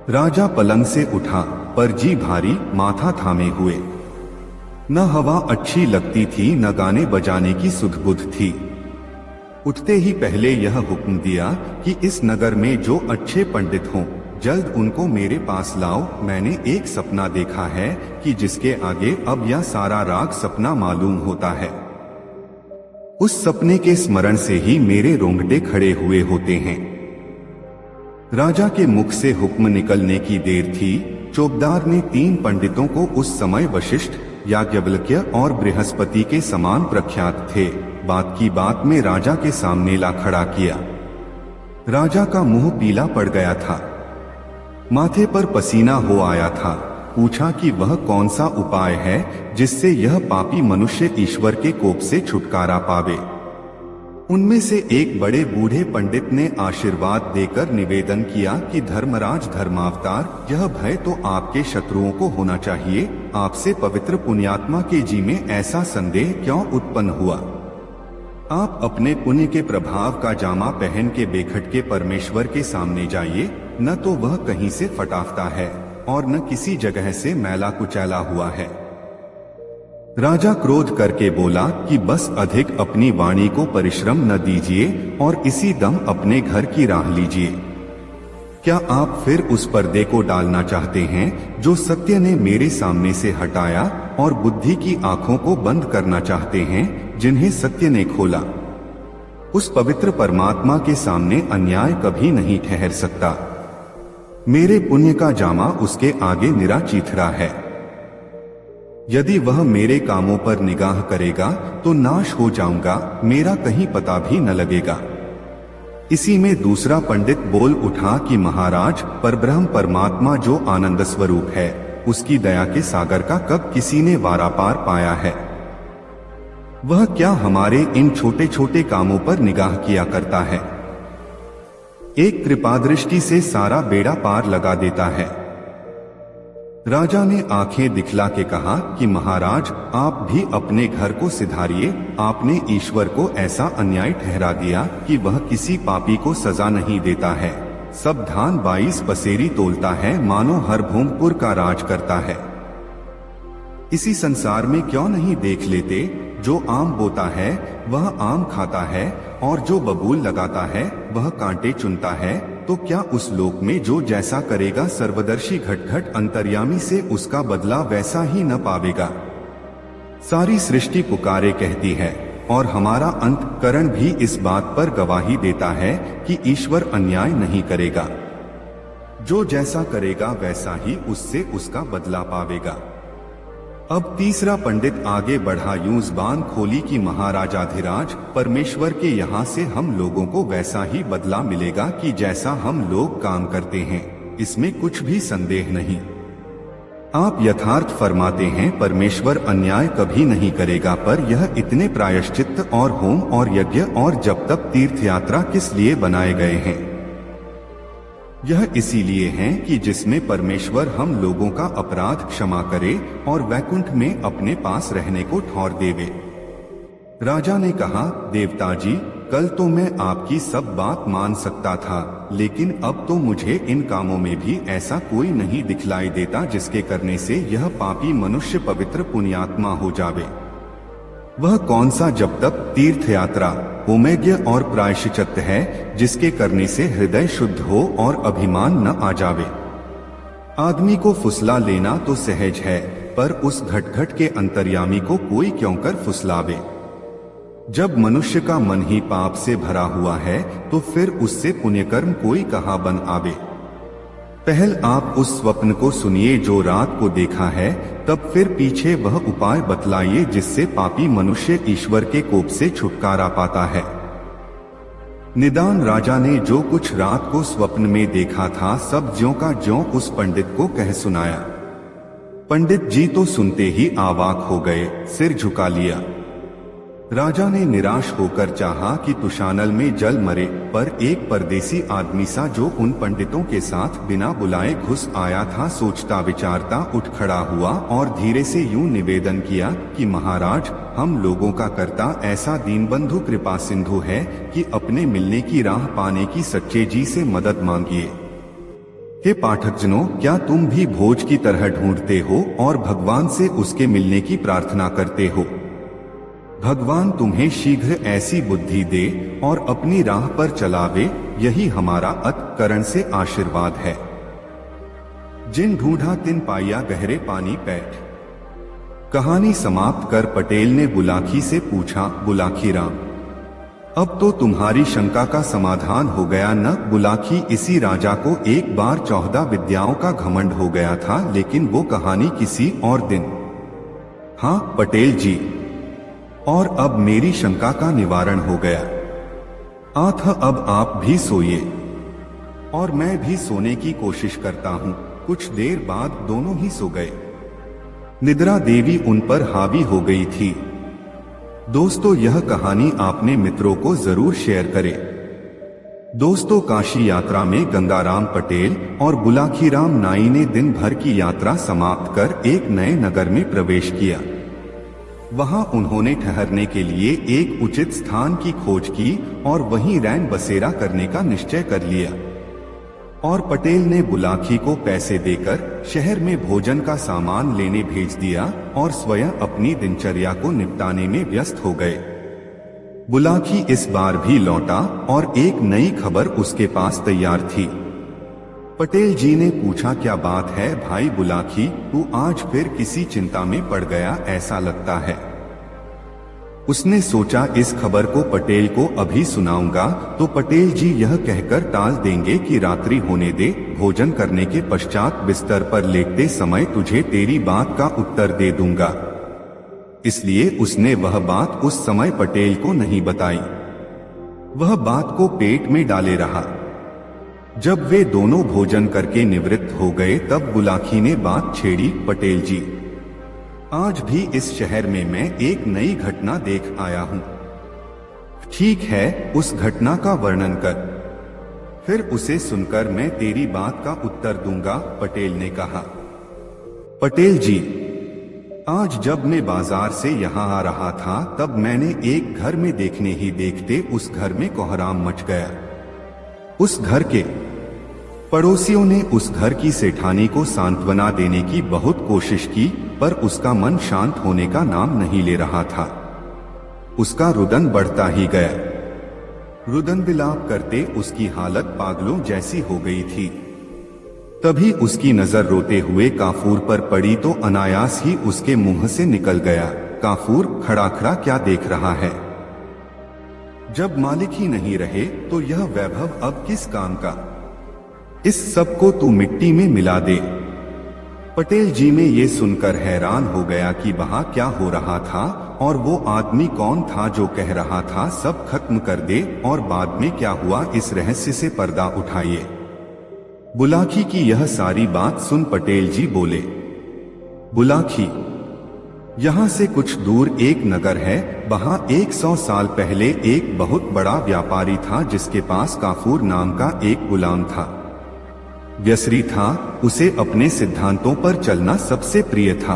राजा पलंग से उठा, पर जी भारी, माथा थामे हुए। न हवा अच्छी लगती थी, न गाने बजाने की सुध बुध थी। उठते ही पहले यह हुक्म दिया कि इस नगर में जो अच्छे पंडित हों, जल्द उनको मेरे पास लाओ। मैंने एक सपना देखा है कि जिसके आगे अब यह सारा राग सपना मालूम होता है। उस सपने के स्मरण से ही मेरे रोंगटे खड़े हुए होते हैं। राजा के मुख से हुक्म निकलने की देर थी। चौबदार ने 3 पंडितों को उस समय वशिष्ठ, याज्ञवल्क्य और बृहस्पति के समान प्रख्यात थे, बात की बात में राजा के सामने ला खड़ा किया। राजा का मुंह पीला पड़ गया था, माथे पर पसीना हो आया था। पूछा कि वह कौन सा उपाय है जिससे यह पापी मनुष्य ईश्वर के कोप से छुटकारा पावे। उनमें से एक बड़े बूढ़े पंडित ने आशीर्वाद देकर निवेदन किया कि धर्मराज धर्मावतार, यह भय तो आपके शत्रुओं को होना चाहिए। आपसे पवित्र पुण्यात्मा के जी में ऐसा संदेह क्यों उत्पन्न हुआ? आप अपने पुण्य के प्रभाव का जामा पहन के बेखटके परमेश्वर के सामने जाइए। न तो वह कहीं से फटाफता है और न किसी जगह से मैला कुचैला हुआ है। राजा क्रोध करके बोला कि बस अधिक अपनी वाणी को परिश्रम न दीजिए और इसी दम अपने घर की राह लीजिए। क्या आप फिर उस पर्दे को डालना चाहते हैं जो सत्य ने मेरे सामने से हटाया, और बुद्धि की आंखों को बंद करना चाहते हैं जिन्हें सत्य ने खोला? उस पवित्र परमात्मा के सामने अन्याय कभी नहीं ठहर सकता। मेरे पुण्य का जामा उसके आगे निरा चीथड़ा है। यदि वह मेरे कामों पर निगाह करेगा तो नाश हो जाऊंगा, मेरा कहीं पता भी न लगेगा। इसी में दूसरा पंडित बोल उठा कि महाराज, परब्रह्म परमात्मा जो आनंद स्वरूप है, उसकी दया के सागर का कब किसी ने वारापार पाया है? वह क्या हमारे इन छोटे छोटे कामों पर निगाह किया करता है? एक कृपा दृष्टि से सारा बेड़ा पार लगा देता है। राजा ने आंखें दिखला के कहा कि महाराज, आप भी अपने घर को सिधारिए। आपने ईश्वर को ऐसा अन्याय ठहरा दिया कि वह किसी पापी को सजा नहीं देता है। सब धान 22 पसेरी तोलता है, मानो हर भूमपुर का राज करता है। इसी संसार में क्यों नहीं देख लेते, जो आम बोता है वह आम खाता है, और जो बबूल लगाता है वह कांटे चुनता है, तो क्या उस लोक में जो जैसा करेगा सर्वदर्शी घट-घट अंतर्यामी से उसका बदला वैसा ही न पावेगा। सारी सृष्टि पुकारे कहती है, और हमारा अंतःकरण भी इस बात पर गवाही देता है कि ईश्वर अन्याय नहीं करेगा। जो जैसा करेगा वैसा ही उससे उसका बदला पावेगा। अब तीसरा पंडित आगे बढ़ा, यूं ज़बान खोली कि महाराजाधिराज परमेश्वर के यहाँ से हम लोगों को वैसा ही बदला मिलेगा कि जैसा हम लोग काम करते हैं, इसमें कुछ भी संदेह नहीं। आप यथार्थ फरमाते हैं, परमेश्वर अन्याय कभी नहीं करेगा, पर यह इतने प्रायश्चित्त और होम और यज्ञ और जब तक तीर्थ यात्रा किस लिए बनाए गए हैं? यह इसीलिए है कि जिसमें परमेश्वर हम लोगों का अपराध क्षमा करे और वैकुंठ में अपने पास रहने को ठौर देवे। राजा ने कहा, देवताजी, कल तो मैं आपकी सब बात मान सकता था, लेकिन अब तो मुझे इन कामों में भी ऐसा कोई नहीं दिखलाई देता जिसके करने से यह पापी मनुष्य पवित्र पुण्यात्मा हो जावे। वह कौन सा जब तक तीर्थ यात्रा, होमयज्ञ और प्रायश्चित्त है जिसके करने से हृदय शुद्ध हो और अभिमान न आ जावे। आदमी को फुसला लेना तो सहज है, पर उस घट-घट के अंतर्यामी को कोई क्यों कर फुसलावे। जब मनुष्य का मन ही पाप से भरा हुआ है तो फिर उससे पुण्यकर्म कोई कहाँ बन आवे। पहल आप उस स्वप्न को सुनिए जो रात को देखा है, तब फिर पीछे वह उपाय बतलाइए जिससे पापी मनुष्य ईश्वर के कोप से छुटकारा पाता है। निदान राजा ने जो कुछ रात को स्वप्न में देखा था सब ज्यों का ज्यों उस पंडित को कह सुनाया। पंडित जी तो सुनते ही अवाक हो गए, सिर झुका लिया। राजा ने निराश होकर चाहा कि तुशानल में जल मरे, पर एक परदेसी आदमी सा जो उन पंडितों के साथ बिना बुलाए घुस आया था, सोचता विचारता उठ खड़ा हुआ और धीरे से यूं निवेदन किया कि महाराज, हम लोगों का कर्ता ऐसा दीनबंधु कृपा सिंधु है कि अपने मिलने की राह पाने की सच्चे जी से मदद मांगिए। हे पाठकजनों, क्या तुम भी भोज की तरह ढूंढते हो और भगवान से उसके मिलने की प्रार्थना करते हो? भगवान तुम्हें शीघ्र ऐसी बुद्धि दे और अपनी राह पर चलावे, यही हमारा अंतःकरण से आशीर्वाद है। जिन ढूंढा तिन पाया गहरे पानी पैठ। कहानी समाप्त कर पटेल ने बुलाकी से पूछा, बुलाकी राम, अब तो तुम्हारी शंका का समाधान हो गया न? बुलाकी, इसी राजा को एक बार 14 विद्याओं का घमंड हो गया था, लेकिन वो कहानी किसी और दिन। हाँ पटेल जी, और अब मेरी शंका का निवारण हो गया। आथ अब आप भी सोइए और मैं भी सोने की कोशिश करता हूँ। कुछ देर बाद दोनों ही सो गए। निद्रा देवी उन पर हावी हो गई थी। दोस्तों, यह कहानी आपने मित्रों को जरूर शेयर करें। दोस्तों, काशी यात्रा में गंगाराम पटेल और बुलाखीराम नाई ने दिन भर की यात्रा समाप्त कर एक नए नगर में प्रवेश किया। वहां उन्होंने ठहरने के लिए एक उचित स्थान की खोज की और वहीं रैन बसेरा करने का निश्चय कर लिया। और पटेल ने बुलाकी को पैसे देकर शहर में भोजन का सामान लेने भेज दिया और स्वयं अपनी दिनचर्या को निपटाने में व्यस्त हो गए। बुलाकी इस बार भी लौटा और एक नई खबर उसके पास तैयार थी। पटेल जी ने पूछा, क्या बात है भाई बुलाकी, तू आज फिर किसी चिंता में पड़ गया ऐसा लगता है। उसने सोचा इस खबर को पटेल को अभी सुनाऊंगा तो पटेल जी यह कहकर टाल देंगे कि रात्रि होने दे, भोजन करने के पश्चात बिस्तर पर लेटते समय तुझे तेरी बात का उत्तर दे दूंगा। इसलिए उसने वह बात उस समय पटेल को नहीं बताई। वह बात को पेट में डाले रहा। जब वे दोनों भोजन करके निवृत्त हो गए तब बुलाकी ने बात छेड़ी, पटेल जी, आज भी इस शहर में मैं एक नई घटना देख आया हूं। ठीक है, उस घटना का वर्णन कर, फिर उसे सुनकर मैं तेरी बात का उत्तर दूंगा, पटेल ने कहा। पटेल जी, आज जब मैं बाजार से यहाँ आ रहा था तब मैंने एक घर में देखने ही देखते उस घर में कोहराम मच गया। उस घर के पड़ोसियों ने उस घर की सेठानी को सांत्वना देने की बहुत कोशिश की, पर उसका मन शांत होने का नाम नहीं ले रहा था। उसका रुदन बढ़ता ही गया। रुदन विलाप करते उसकी हालत पागलों जैसी हो गई थी। तभी उसकी नजर रोते हुए काफूर पर पड़ी तो अनायास ही उसके मुंह से निकल गया, काफूर खड़ा खड़ा क्या देख रहा है? जब मालिक ही नहीं रहे तो यह वैभव अब किस काम का? इस सब को तू मिट्टी में मिला दे। पटेल जी में ये सुनकर हैरान हो गया कि वहां क्या हो रहा था और वो आदमी कौन था जो कह रहा था सब खत्म कर दे, और बाद में क्या हुआ, इस रहस्य से पर्दा उठाइए। बुलाखी की यह सारी बात सुन पटेल जी बोले, बुलाखी, यहाँ से कुछ दूर एक नगर है, वहाँ 100 साल पहले एक बहुत बड़ा व्यापारी था जिसके पास काफूर नाम का एक गुलाम था। व्यसरी था, उसे अपने सिद्धांतों पर चलना सबसे प्रिय था।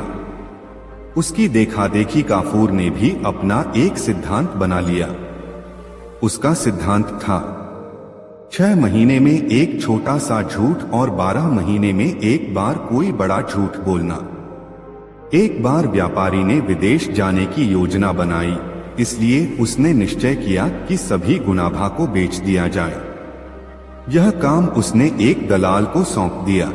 उसकी देखा देखी काफूर ने भी अपना एक सिद्धांत बना लिया। उसका सिद्धांत था 6 महीने में एक छोटा सा झूठ और 12 महीने में एक बार कोई बड़ा झूठ बोलना। एक बार व्यापारी ने विदेश जाने की योजना बनाई, इसलिए उसने निश्चय किया कि सभी गुनाभा को बेच दिया जाए। यह काम उसने एक दलाल को सौंप दिया।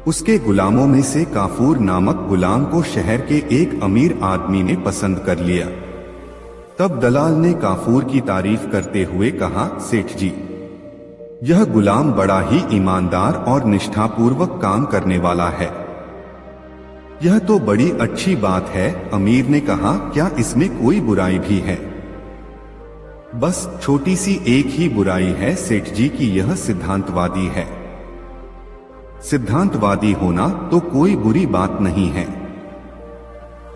उसके गुलामों में से काफूर नामक गुलाम को शहर के एक अमीर आदमी ने पसंद कर लिया। तब दलाल ने काफूर की तारीफ करते हुए कहा, सेठ जी, यह गुलाम बड़ा ही ईमानदार और निष्ठापूर्वक काम करने वाला है। यह तो बड़ी अच्छी बात है। अमीर ने कहा, क्या इसमें कोई बुराई भी है? बस छोटी सी एक ही बुराई है सेठ जी की यह सिद्धांतवादी है। सिद्धांतवादी होना तो कोई बुरी बात नहीं है।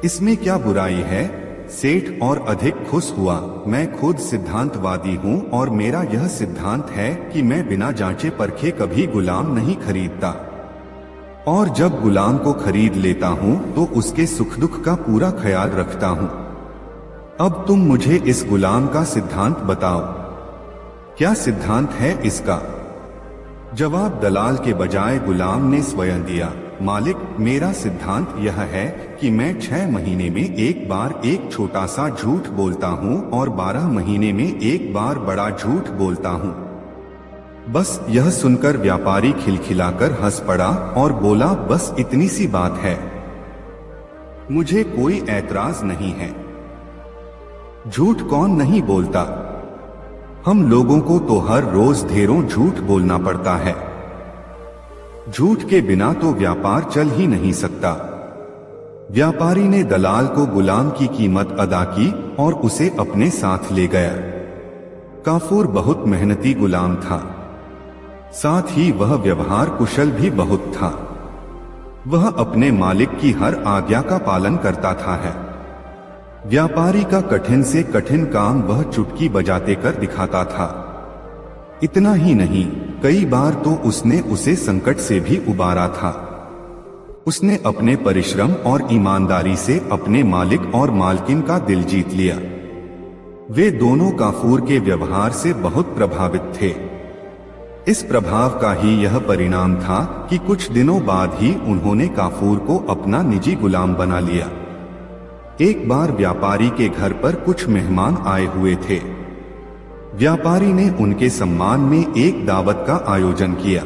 इसमें क्या बुराई है? सेठ और अधिक खुश हुआ। मैं खुद सिद्धांतवादी हूँ और मेरा यह सिद्धांत है कि मैं बिना जांचे परखे कभी गुलाम नहीं खरीदता, और जब गुलाम को खरीद लेता हूँ तो उसके सुख दुख का पूरा ख्याल रखता हूँ। अब तुम मुझे इस गुलाम का सिद्धांत बताओ, क्या सिद्धांत है इसका? जवाब दलाल के बजाय गुलाम ने स्वयं दिया। मालिक, मेरा सिद्धांत यह है कि मैं 6 महीने में एक बार एक छोटा सा झूठ बोलता हूँ और 12 महीने में एक बार बड़ा झूठ बोलता हूँ। बस यह सुनकर व्यापारी खिलखिलाकर हंस पड़ा और बोला, बस इतनी सी बात है, मुझे कोई ऐतराज नहीं है। झूठ कौन नहीं बोलता? हम लोगों को तो हर रोज ढेरों झूठ बोलना पड़ता है। झूठ के बिना तो व्यापार चल ही नहीं सकता। व्यापारी ने दलाल को गुलाम की कीमत अदा की और उसे अपने साथ ले गया। काफूर बहुत मेहनती गुलाम था, साथ ही वह व्यवहार कुशल भी बहुत था। वह अपने मालिक की हर आज्ञा का पालन करता था है। व्यापारी का कठिन से कठिन काम वह चुटकी बजाते कर दिखाता था। इतना ही नहीं, कई बार तो उसने उसे संकट से भी उबारा था। उसने अपने परिश्रम और ईमानदारी से अपने मालिक और मालकिन का दिल जीत लिया। वे दोनों काफूर के व्यवहार से बहुत प्रभावित थे। इस प्रभाव का ही यह परिणाम था कि कुछ दिनों बाद ही उन्होंने काफूर को अपना निजी गुलाम बना लिया। एक बार व्यापारी के घर पर कुछ मेहमान आए हुए थे। व्यापारी ने उनके सम्मान में एक दावत का आयोजन किया।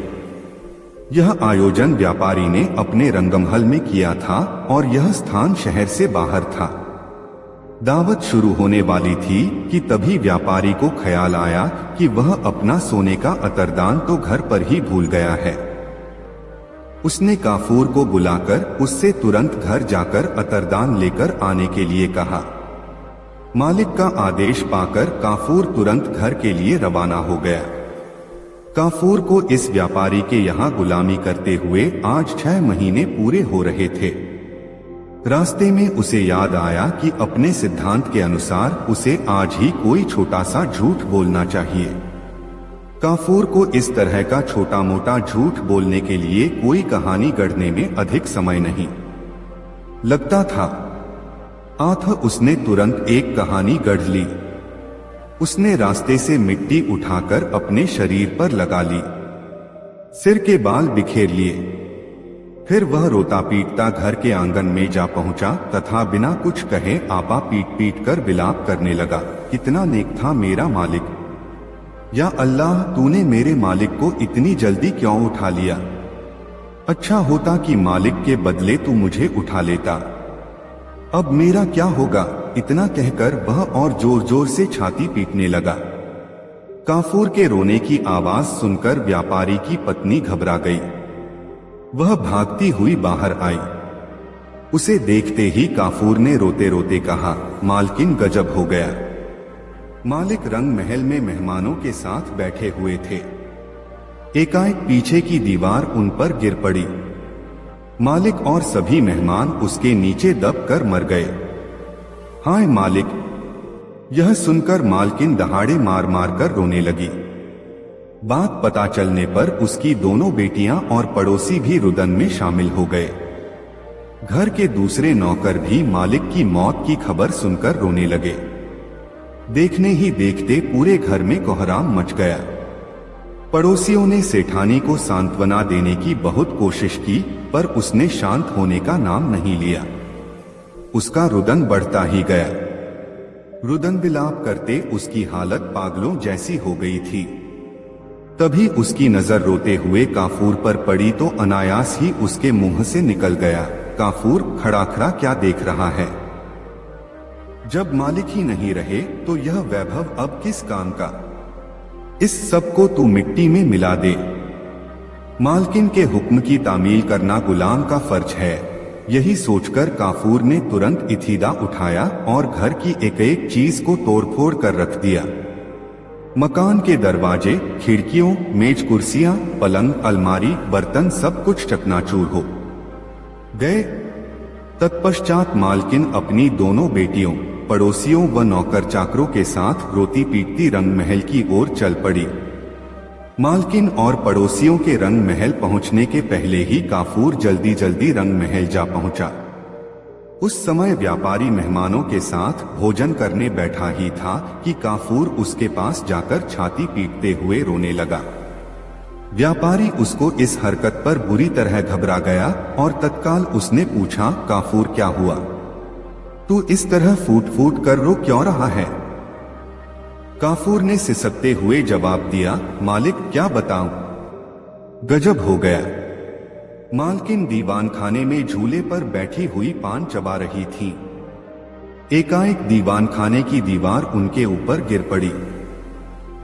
यह आयोजन व्यापारी ने अपने रंगमहल में किया था और यह स्थान शहर से बाहर था। दावत शुरू होने वाली थी कि तभी व्यापारी को ख्याल आया कि वह अपना सोने का अतरदान तो घर पर ही भूल गया है। उसने काफूर को बुलाकर उससे तुरंत घर जाकर अतरदान लेकर आने के लिए कहा। मालिक का आदेश पाकर काफूर तुरंत घर के लिए रवाना हो गया। काफूर को इस व्यापारी के यहाँ गुलामी करते हुए आज 6 महीने पूरे हो रहे थे। रास्ते में उसे याद आया कि अपने सिद्धांत के अनुसार उसे आज ही कोई छोटा सा झूठ बोलना चाहिए। काफूर को इस तरह का छोटा मोटा झूठ बोलने के लिए कोई कहानी गढ़ने में अधिक समय नहीं लगता था। उसने तुरंत एक कहानी गढ़ ली। उसने रास्ते से मिट्टी उठाकर अपने शरीर पर लगा ली। सिर के बाल बिखेर लिए। फिर वह रोता पीटता घर के आंगन में जा पहुंचा तथा बिना कुछ कहे आपा पीट पीट कर विलाप करने लगा, कितना नेक था मेरा मालिक। या अल्लाह, तूने मेरे मालिक को इतनी जल्दी क्यों उठा लिया। अच्छा होता कि मालिक के बदले तू मुझे उठा लेता। अब मेरा क्या होगा। इतना कहकर वह और जोर जोर से छाती पीटने लगा। काफूर के रोने की आवाज सुनकर व्यापारी की पत्नी घबरा गई। वह भागती हुई बाहर आई। उसे देखते ही काफूर ने रोते रोते कहा, मालकिन गजब हो गया। मालिक रंग महल में मेहमानों के साथ बैठे हुए थे। एकाएक पीछे की दीवार उन पर गिर पड़ी। मालिक और सभी मेहमान उसके नीचे दब कर मर गए। हाय मालिक। यह सुनकर मालकिन दहाड़े मार मार कर रोने लगी। बात पता चलने पर उसकी दोनों बेटियां और पड़ोसी भी रुदन में शामिल हो गए। घर के दूसरे नौकर भी मालिक की मौत की खबर सुनकर रोने लगे। देखने ही देखते पूरे घर में कोहराम मच गया। पड़ोसियों ने सेठानी को सांत्वना देने की बहुत कोशिश की, पर उसने शांत होने का नाम नहीं लिया। उसका रुदन बढ़ता ही गया। रुदन विलाप करते उसकी हालत पागलों जैसी हो गई थी। तभी उसकी नजर रोते हुए काफूर पर पड़ी तो अनायास ही उसके मुंह से निकल गया, काफूर खड़ा खड़ा क्या देख रहा है। जब मालिक ही नहीं रहे तो यह वैभव अब किस काम का। इस सब को तू मिट्टी में मिला दे। मालकिन के हुक्म की तामील करना गुलाम का फर्ज है। यही सोचकर काफूर ने तुरंत इतीदा उठाया और घर की एक एक चीज को तोड़फोड़ कर रख दिया। मकान के दरवाजे, खिड़कियों, मेज कुर्सियां, पलंग, अलमारी, बर्तन सब कुछ चकनाचूर हो गए। तत्पश्चात मालकिन अपनी दोनों बेटियों, पड़ोसियों व नौकर चाकरों के साथ रोती पीटती रंग महल की ओर चल पड़ी। मालकिन और पड़ोसियों के रंग महल पहुंचने के पहले ही काफूर जल्दी जल्दी रंग महल जा पहुंचा। उस समय व्यापारी मेहमानों के साथ भोजन करने बैठा ही था कि काफूर उसके पास जाकर छाती पीटते हुए रोने लगा। व्यापारी उसको इस हरकत पर बुरी तरह घबरा गया और तत्काल उसने पूछा, काफूर क्या हुआ, तू इस तरह फूट फूट कर रो क्यों रहा है। काफूर ने सिसकते हुए जवाब दिया, मालिक क्या बताऊं, गजब हो गया। मालकिन दीवान खाने में झूले पर बैठी हुई पान चबा रही थी। एकाएक दीवान खाने की दीवार उनके ऊपर गिर पड़ी।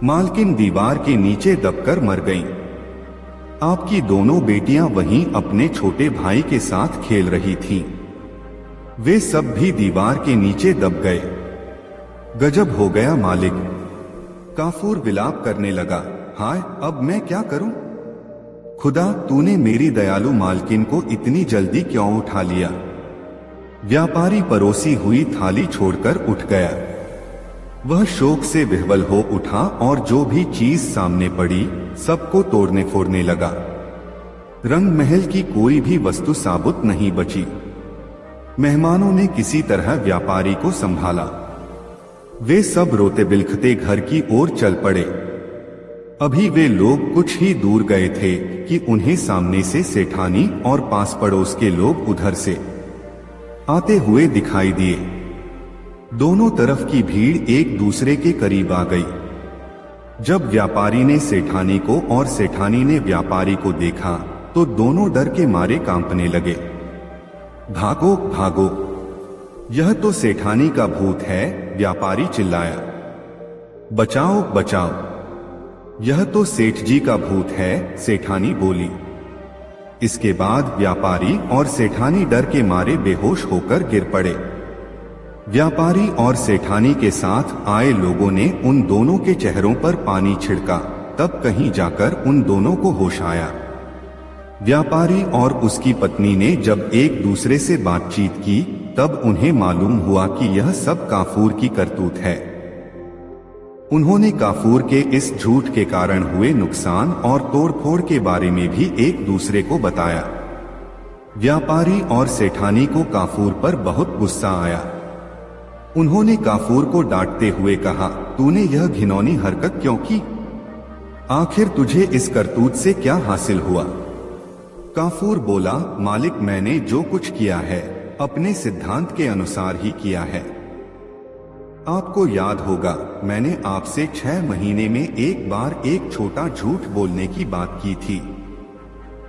मालकिन दीवार के नीचे दबकर मर गईं। आपकी दोनों बेटियां वहीं अपने छोटे भाई के साथ खेल रही थीं। वे सब भी दीवार के नीचे दब गए। गजब हो गया मालिक। काफूर विलाप करने लगा, हाय अब मैं क्या करूं। खुदा, तूने मेरी दयालु मालकिन को इतनी जल्दी क्यों उठा लिया। व्यापारी परोसी हुई थाली छोड़कर उठ गया। वह शोक से विह्वल हो उठा और जो भी चीज सामने पड़ी सबको तोड़ने फोड़ने लगा। रंग महल की कोई भी वस्तु साबुत नहीं बची। मेहमानों ने किसी तरह व्यापारी को संभाला। वे सब रोते बिलखते घर की ओर चल पड़े। अभी वे लोग कुछ ही दूर गए थे कि उन्हें सामने से सेठानी और पास पड़ोस के लोग उधर से आते हुए दिखाई दिए। दोनों तरफ की भीड़ एक दूसरे के करीब आ गई। जब व्यापारी ने सेठानी को और सेठानी ने व्यापारी को देखा तो दोनों डर के मारे कांपने लगे। भागो भागो, यह तो सेठानी का भूत है, व्यापारी चिल्लाया। बचाओ बचाओ, यह तो सेठ जी का भूत है, सेठानी बोली। इसके बाद व्यापारी और सेठानी डर के मारे बेहोश होकर गिर पड़े। व्यापारी और सेठानी के साथ आए लोगों ने उन दोनों के चेहरों पर पानी छिड़का, तब कहीं जाकर उन दोनों को होश आया। व्यापारी और उसकी पत्नी ने जब एक दूसरे से बातचीत की तब उन्हें मालूम हुआ कि यह सब काफूर की करतूत है। उन्होंने काफूर के इस झूठ के कारण हुए नुकसान और तोड़फोड़ के बारे में भी एक दूसरे को बताया। व्यापारी और सेठानी को काफूर पर बहुत गुस्सा आया। उन्होंने काफूर को डांटते हुए कहा, तूने यह घिनौनी हरकत क्यों की। आखिर तुझे इस करतूत से क्या हासिल हुआ? काफूर बोला, मालिक मैंने जो कुछ किया है अपने सिद्धांत के अनुसार ही किया है। आपको याद होगा मैंने आपसे 6 महीने में एक बार एक छोटा झूठ बोलने की बात की थी।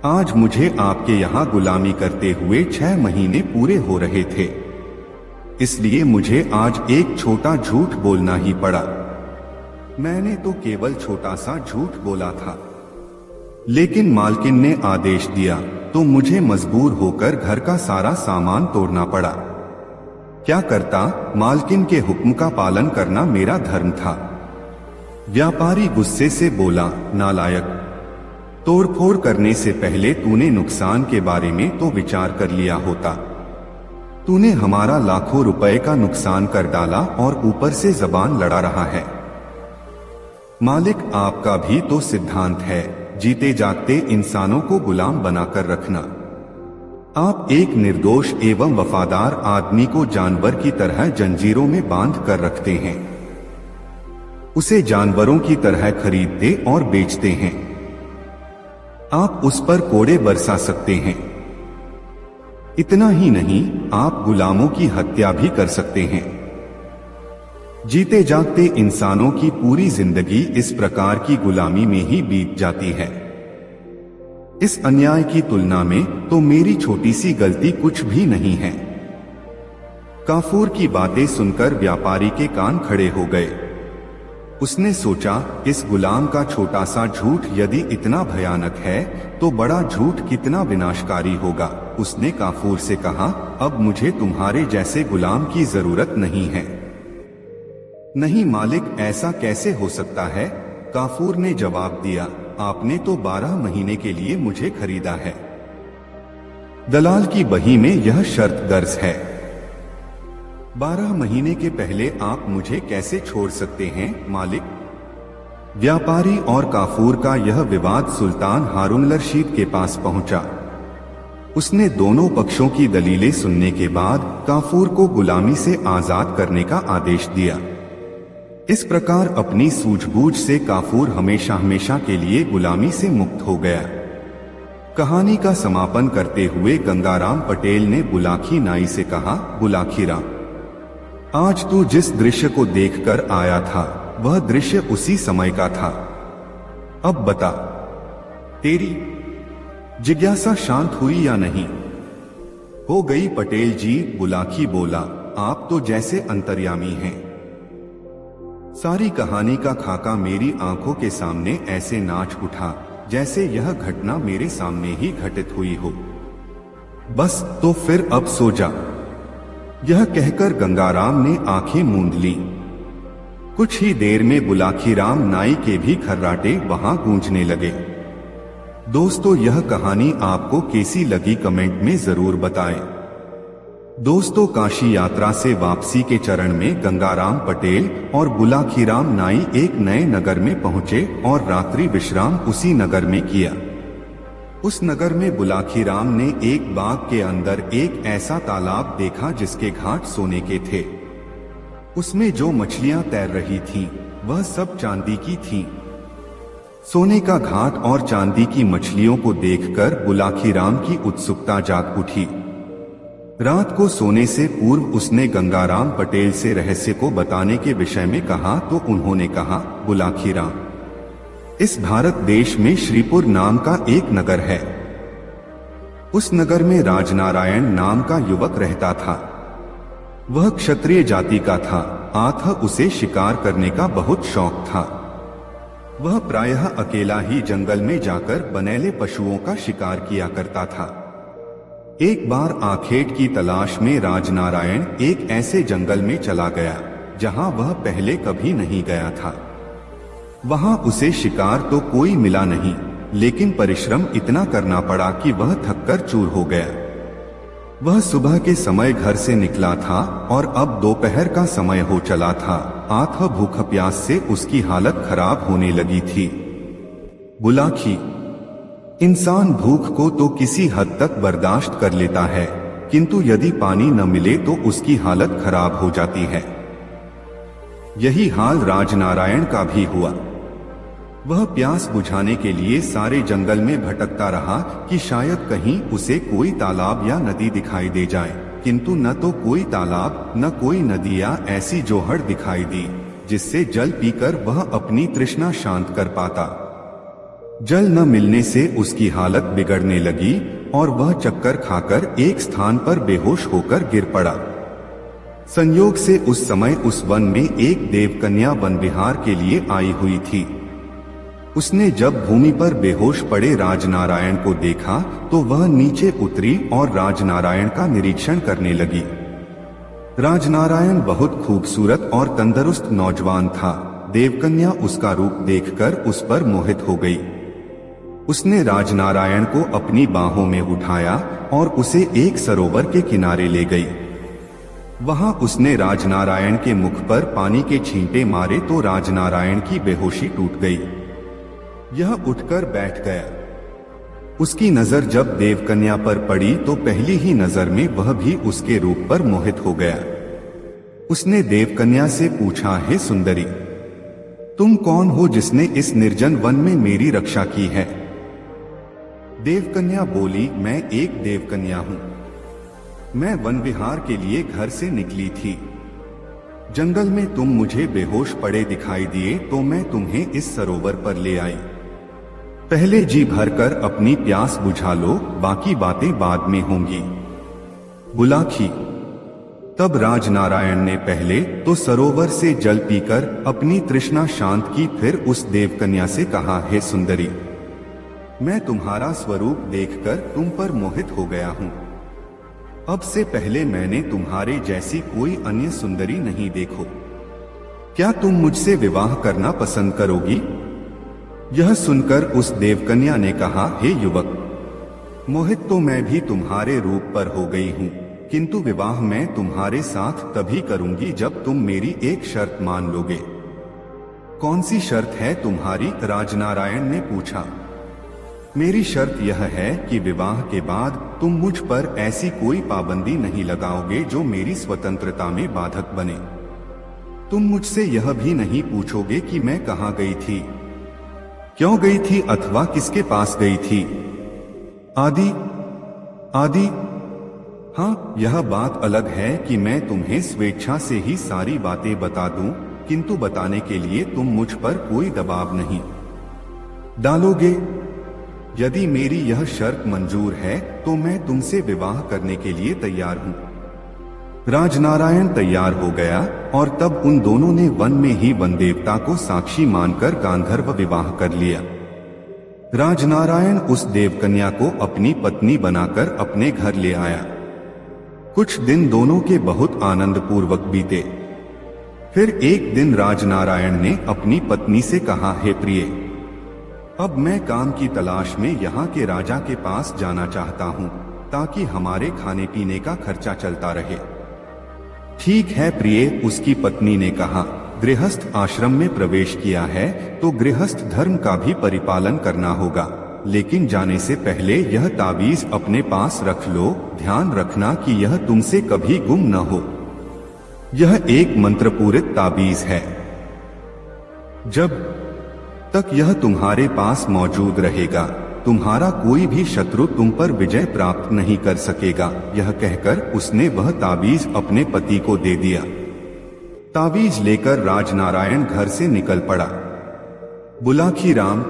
आज मुझे आपके यहाँ गुलामी करते हुए 6 महीने पूरे हो रहे थे, इसलिए मुझे आज एक छोटा झूठ बोलना ही पड़ा। मैंने तो केवल छोटा सा झूठ बोला था, लेकिन मालकिन ने आदेश दिया तो मुझे मजबूर होकर घर का सारा सामान तोड़ना पड़ा। क्या करता, मालकिन के हुक्म का पालन करना मेरा धर्म था। व्यापारी गुस्से से बोला, नालायक, तोड़फोड़ करने से पहले तूने नुकसान के बारे में तो विचार कर लिया होता। तूने हमारा लाखों रुपए का नुकसान कर डाला और ऊपर से जबान लड़ा रहा है। मालिक आपका भी तो सिद्धांत है, जीते जागते इंसानों को गुलाम बनाकर रखना। आप एक निर्दोष एवं वफादार आदमी को जानवर की तरह जंजीरों में बांध कर रखते हैं, उसे जानवरों की तरह खरीदते और बेचते हैं। आप उस पर कोड़े बरसा सकते हैं। इतना ही नहीं, आप गुलामों की हत्या भी कर सकते हैं। जीते जागते इंसानों की पूरी जिंदगी इस प्रकार की गुलामी में ही बीत जाती है। इस अन्याय की तुलना में तो मेरी छोटी सी गलती कुछ भी नहीं है। काफूर की बातें सुनकर व्यापारी के कान खड़े हो गए। उसने सोचा, इस गुलाम का छोटा सा झूठ यदि इतना भयानक है तो बड़ा झूठ कितना विनाशकारी होगा। उसने काफूर से कहा, अब मुझे तुम्हारे जैसे गुलाम की जरूरत नहीं है। नहीं मालिक, ऐसा कैसे हो सकता है? काफूर ने जवाब दिया, आपने तो 12 महीने के लिए मुझे खरीदा है। दलाल की बही में यह शर्त दर्ज है। 12 महीने के पहले आप मुझे कैसे छोड़ सकते हैं मालिक? व्यापारी और काफूर का यह विवाद सुल्तान हारून रशीद के पास पहुंचा। उसने दोनों पक्षों की दलीलें सुनने के बाद काफूर को गुलामी से आजाद करने का आदेश दिया। इस प्रकार अपनी सूझबूझ से काफूर हमेशा हमेशा के लिए गुलामी से मुक्त हो गया। कहानी का समापन करते हुए गंगाराम पटेल ने बुलाकी नाई से कहा, बुलाकी राम, आज तू जिस दृश्य को देखकर आया था वह दृश्य उसी समय का था। अब बता, तेरी जिज्ञासा शांत हुई या नहीं? हो गई पटेल जी, बुलाकी बोला, आप तो जैसे अंतर्यामी हैं। सारी कहानी का खाका मेरी आंखों के सामने ऐसे नाच उठा जैसे यह घटना मेरे सामने ही घटित हुई हो। बस तो फिर अब सो जा। यह कहकर गंगाराम ने आंखें मूंद ली। कुछ ही देर में बुलाखीराम नाई के भी खर्राटे वहां गूंजने लगे। दोस्तों, यह कहानी आपको कैसी लगी कमेंट में जरूर बताएं। दोस्तों, काशी यात्रा से वापसी के चरण में गंगाराम पटेल और बुलाखीराम नाई एक नए नगर में पहुंचे और रात्रि विश्राम उसी नगर में किया। उस नगर में बुलाखीराम ने एक बाग के अंदर एक ऐसा तालाब देखा जिसके घाट सोने के थे। उसमें जो मछलियां तैर रही थीं, वह सब चांदी की थीं। सोने का घाट और चांदी की मछलियों को देखकर बुलाखीराम की उत्सुकता जाग उठी। रात को सोने से पूर्व उसने गंगाराम पटेल से रहस्य को बताने के विषय में कहा तो उन्होंने कहा, बुलाखीराम, इस भारत देश में श्रीपुर नाम का एक नगर है। उस नगर में राजनारायण नाम का युवक रहता था। वह क्षत्रिय जाति का था, अतः उसे शिकार करने का बहुत शौक था। वह प्रायः अकेला ही जंगल में जाकर बनेले पशुओं का शिकार किया करता था। एक बार आखेट की तलाश में राजनारायण एक ऐसे जंगल में चला गया जहां वह पहले कभी नहीं गया था। वहां उसे शिकार तो कोई मिला नहीं, लेकिन परिश्रम इतना करना पड़ा कि वह थककर चूर हो गया। वह सुबह के समय घर से निकला था और अब दोपहर का समय हो चला था, अतः भूख प्यास से उसकी हालत खराब होने लगी थी। बुलाखी, इंसान भूख को तो किसी हद तक बर्दाश्त कर लेता है, किंतु यदि पानी न मिले तो उसकी हालत खराब हो जाती है। यही हाल राजनारायण का भी हुआ। वह प्यास बुझाने के लिए सारे जंगल में भटकता रहा कि शायद कहीं उसे कोई तालाब या नदी दिखाई दे जाए, किंतु न तो कोई तालाब न कोई नदी या ऐसी जोहड़ दिखाई दी जिससे जल पीकर वह अपनी तृष्णा शांत कर पाता। जल न मिलने से उसकी हालत बिगड़ने लगी और वह चक्कर खाकर एक स्थान पर बेहोश होकर गिर पड़ा। संयोग से उस समय उस वन में एक देवकन्या वन विहार के लिए आई हुई थी। उसने जब भूमि पर बेहोश पड़े राजनारायण को देखा तो वह नीचे उतरी और राजनारायण का निरीक्षण करने लगी। राजनारायण बहुत खूबसूरत और तंदुरुस्त नौजवान था। देवकन्या उसका रूप देखकर उस पर मोहित हो गई। उसने राजनारायण को अपनी बाहों में उठाया और उसे एक सरोवर के किनारे ले गई। वहां उसने राजनारायण के मुख पर पानी के छींटे मारे तो राजनारायण की बेहोशी टूट गई। यह उठकर बैठ गया। उसकी नजर जब देवकन्या पर पड़ी तो पहली ही नजर में वह भी उसके रूप पर मोहित हो गया। उसने देवकन्या से पूछा, हे सुंदरी, तुम कौन हो जिसने इस निर्जन वन में मेरी रक्षा की है? देवकन्या बोली, मैं एक देवकन्या हूं। मैं वन विहार के लिए घर से निकली थी। जंगल में तुम मुझे बेहोश पड़े दिखाई दिए तो मैं तुम्हें इस सरोवर पर ले आई। पहले जी भरकर अपनी प्यास बुझा लो, बाकी बातें बाद में होंगी। बुलाखी। तब राजनारायण ने पहले तो सरोवर से जल पीकर अपनी तृष्णा शांत की, फिर उस देवकन्या से कहा, हे सुंदरी, मैं तुम्हारा स्वरूप देखकर तुम पर मोहित हो गया हूं। अब से पहले मैंने तुम्हारे जैसी कोई अन्य सुंदरी नहीं देखो। क्या तुम मुझसे विवाह करना पसंद करोगी? यह सुनकर उस देवकन्या ने कहा, हे युवक, मोहित तो मैं भी तुम्हारे रूप पर हो गई हूँ, किंतु विवाह मैं तुम्हारे साथ तभी करूंगी जब तुम मेरी एक शर्त मान लोगे। कौन सी शर्त है तुम्हारी? राजनारायण ने पूछा। मेरी शर्त यह है कि विवाह के बाद तुम मुझ पर ऐसी कोई पाबंदी नहीं लगाओगे जो मेरी स्वतंत्रता में बाधक बने। तुम मुझसे यह भी नहीं पूछोगे कि मैं कहाँ गई थी, क्यों गई थी अथवा किसके पास गई थी, आदि आदि। हाँ, यह बात अलग है कि मैं तुम्हें स्वेच्छा से ही सारी बातें बता दूं, किंतु बताने के लिए तुम मुझ पर कोई दबाव नहीं डालोगे। यदि मेरी यह शर्त मंजूर है तो मैं तुमसे विवाह करने के लिए तैयार हूं। राजनारायण तैयार हो गया और तब उन दोनों ने वन में ही वन देवता को साक्षी मानकर गांधर्व विवाह कर लिया। राजनारायण उस देवकन्या को अपनी पत्नी बनाकर अपने घर ले आया। कुछ दिन दोनों के बहुत आनंद पूर्वक बीते। फिर एक दिन राजनारायण ने अपनी पत्नी से कहा, हे प्रिय, अब मैं काम की तलाश में यहाँ के राजा के पास जाना चाहता हूँ ताकि हमारे खाने पीने का खर्चा चलता रहे। ठीक है प्रिय, उसकी पत्नी ने कहा, गृहस्थ आश्रम में प्रवेश किया है तो गृहस्थ धर्म का भी परिपालन करना होगा, लेकिन जाने से पहले यह ताबीज अपने पास रख लो। ध्यान रखना कि यह तुमसे कभी गुम न हो। यह एक मंत्रपूरित ताबीज है। जब तक यह तुम्हारे पास मौजूद रहेगा तुम्हारा कोई भी शत्रु तुम पर विजय प्राप्त नहीं कर सकेगा। यह कहकर उसने वह ताबीज अपने पति को दे दिया। ताबीज लेकर राजनारायण घर से निकल पड़ा। बुलाखी राम।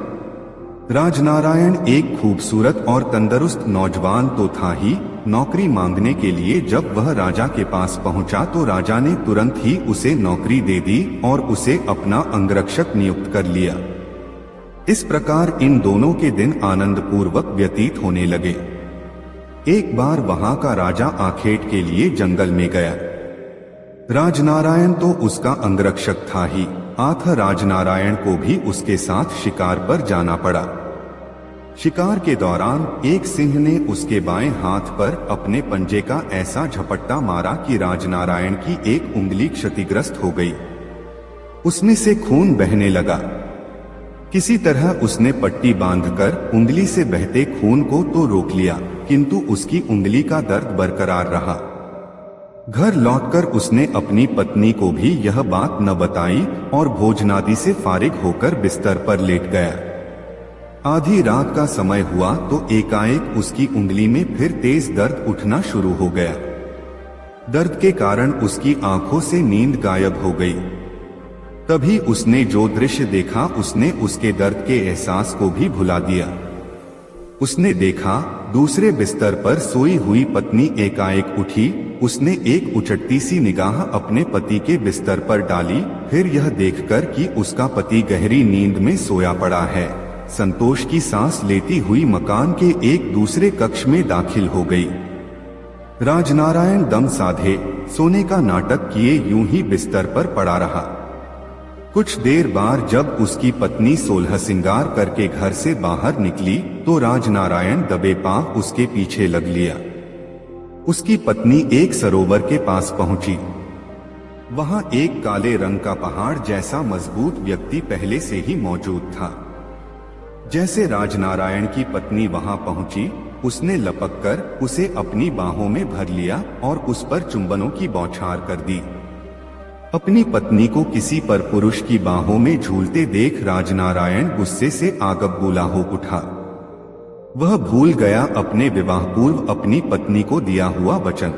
राजनारायण एक खूबसूरत और तंदुरुस्त नौजवान तो था ही, नौकरी मांगने के लिए जब वह राजा के पास पहुंचा तो राजा ने तुरंत ही उसे नौकरी दे दी और उसे अपना अंगरक्षक नियुक्त कर लिया। इस प्रकार इन दोनों के दिन आनंद पूर्वक व्यतीत होने लगे। एक बार वहां का राजा आखेट के लिए जंगल में गया। राजनारायण तो उसका अंगरक्षक था ही, आथ राजनारायण को भी उसके साथ शिकार पर जाना पड़ा। शिकार के दौरान एक सिंह ने उसके बाएं हाथ पर अपने पंजे का ऐसा झपट्टा मारा कि राजनारायण की एक उंगली क्षतिग्रस्त हो गई। उसमें से खून बहने लगा। किसी तरह उसने पट्टी बांधकर उंगली से बहते खून को तो रोक लिया, किंतु उसकी उंगली का दर्द बरकरार रहा। घर लौटकर उसने अपनी पत्नी को भी यह बात न बताई और भोजनादि से फारिग होकर बिस्तर पर लेट गया। आधी रात का समय हुआ तो एकाएक उसकी उंगली में फिर तेज दर्द उठना शुरू हो गया। दर्द के कारण उसकी आंखों से नींद गायब हो गई। तभी उसने जो दृश्य देखा उसने उसके दर्द के एहसास को भी भुला दिया। उसने देखा दूसरे बिस्तर पर सोई हुई पत्नी एकाएक उठी। उसने एक उचटती सी निगाह अपने पति के बिस्तर पर डाली, फिर यह देखकर कि उसका पति गहरी नींद में सोया पड़ा है, संतोष की सांस लेती हुई मकान के एक दूसरे कक्ष में दाखिल हो गई। राजनारायण दम साधे सोने का नाटक किए यूं ही बिस्तर पर पड़ा रहा। कुछ देर बाद जब उसकी पत्नी सोलह सिंगार करके घर से बाहर निकली तो राजनारायण दबे पांव उसके पीछे लग लिया। उसकी पत्नी एक सरोवर के पास पहुंची। वहां एक काले रंग का पहाड़ जैसा मजबूत व्यक्ति पहले से ही मौजूद था। जैसे राजनारायण की पत्नी वहां पहुंची, उसने लपककर उसे अपनी बाहों में भर लिया और उस पर चुंबनों की बौछार कर दी। अपनी पत्नी को किसी पर पुरुष की बाहों में झूलते देख राजनारायण गुस्से से आग बबूला हो उठा। वह भूल गया अपने विवाह पूर्व अपनी पत्नी को दिया हुआ वचन।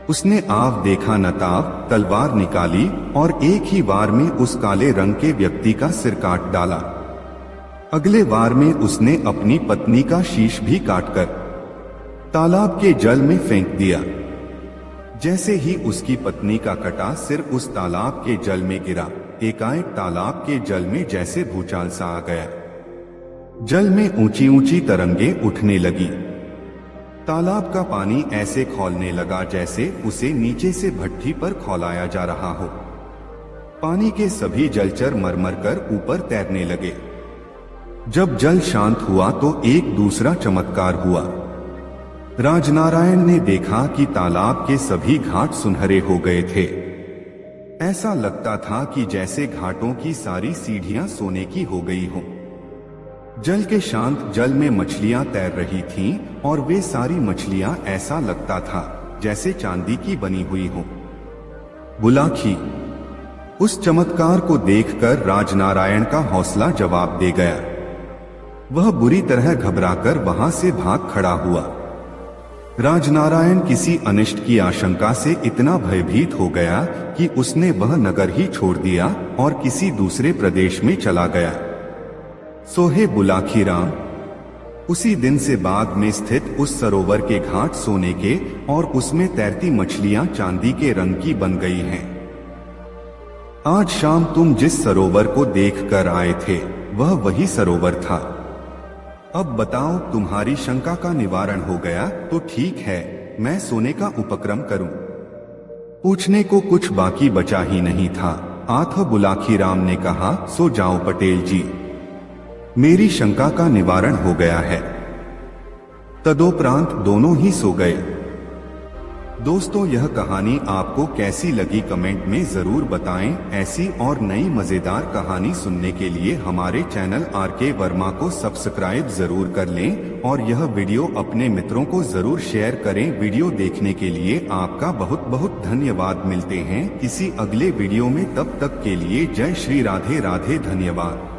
उसने आव देखा न ताव तलवार निकाली और एक ही वार में उस काले रंग के व्यक्ति का सिर काट डाला। अगले वार में उसने अपनी पत्नी का शीश भी काटकर तालाब के जल में फेंक दिया। जैसे ही उसकी पत्नी का कटा सिर उस तालाब के जल में गिरा, एकाएक तालाब के जल में जैसे भूचाल सा आ गया। जल में ऊंची ऊंची तरंगें उठने लगी। तालाब का पानी ऐसे खौलने लगा जैसे उसे नीचे से भट्ठी पर खौलाया जा रहा हो। पानी के सभी जलचर मरमर कर ऊपर तैरने लगे। जब जल शांत हुआ तो एक दूसरा चमत्कार हुआ। राजनारायण ने देखा कि तालाब के सभी घाट सुनहरे हो गए थे। ऐसा लगता था कि जैसे घाटों की सारी सीढ़ियां सोने की हो गई हों। जल के शांत जल में मछलियां तैर रही थीं और वे सारी मछलियां ऐसा लगता था जैसे चांदी की बनी हुई हों। बुलाखी। उस चमत्कार को देखकर राजनारायण का हौसला जवाब दे गया। वह बुरी तरह घबराकर वहां से भाग खड़ा हुआ। राजनारायण किसी अनिष्ट की आशंका से इतना भयभीत हो गया कि उसने वह नगर ही छोड़ दिया और किसी दूसरे प्रदेश में चला गया। सोहे बुलाखी राम। उसी दिन से बाग में स्थित उस सरोवर के घाट सोने के और उसमें तैरती मछलियां चांदी के रंग की बन गई हैं। आज शाम तुम जिस सरोवर को देख कर आए थे वह वही सरोवर था। अब बताओ, तुम्हारी शंका का निवारण हो गया तो ठीक है, मैं सोने का उपक्रम करूं। पूछने को कुछ बाकी बचा ही नहीं था। आठ बुलाखी राम ने कहा, सो जाओ पटेल जी, मेरी शंका का निवारण हो गया है। तदोपरांत दोनों ही सो गए। दोस्तों, यह कहानी आपको कैसी लगी कमेंट में जरूर बताएं। ऐसी और नई मजेदार कहानी सुनने के लिए हमारे चैनल आरके वर्मा को सब्सक्राइब जरूर कर लें और यह वीडियो अपने मित्रों को जरूर शेयर करें। वीडियो देखने के लिए आपका बहुत बहुत धन्यवाद। मिलते हैं किसी अगले वीडियो में, तब तक के लिए जय श्री राधे राधे। धन्यवाद।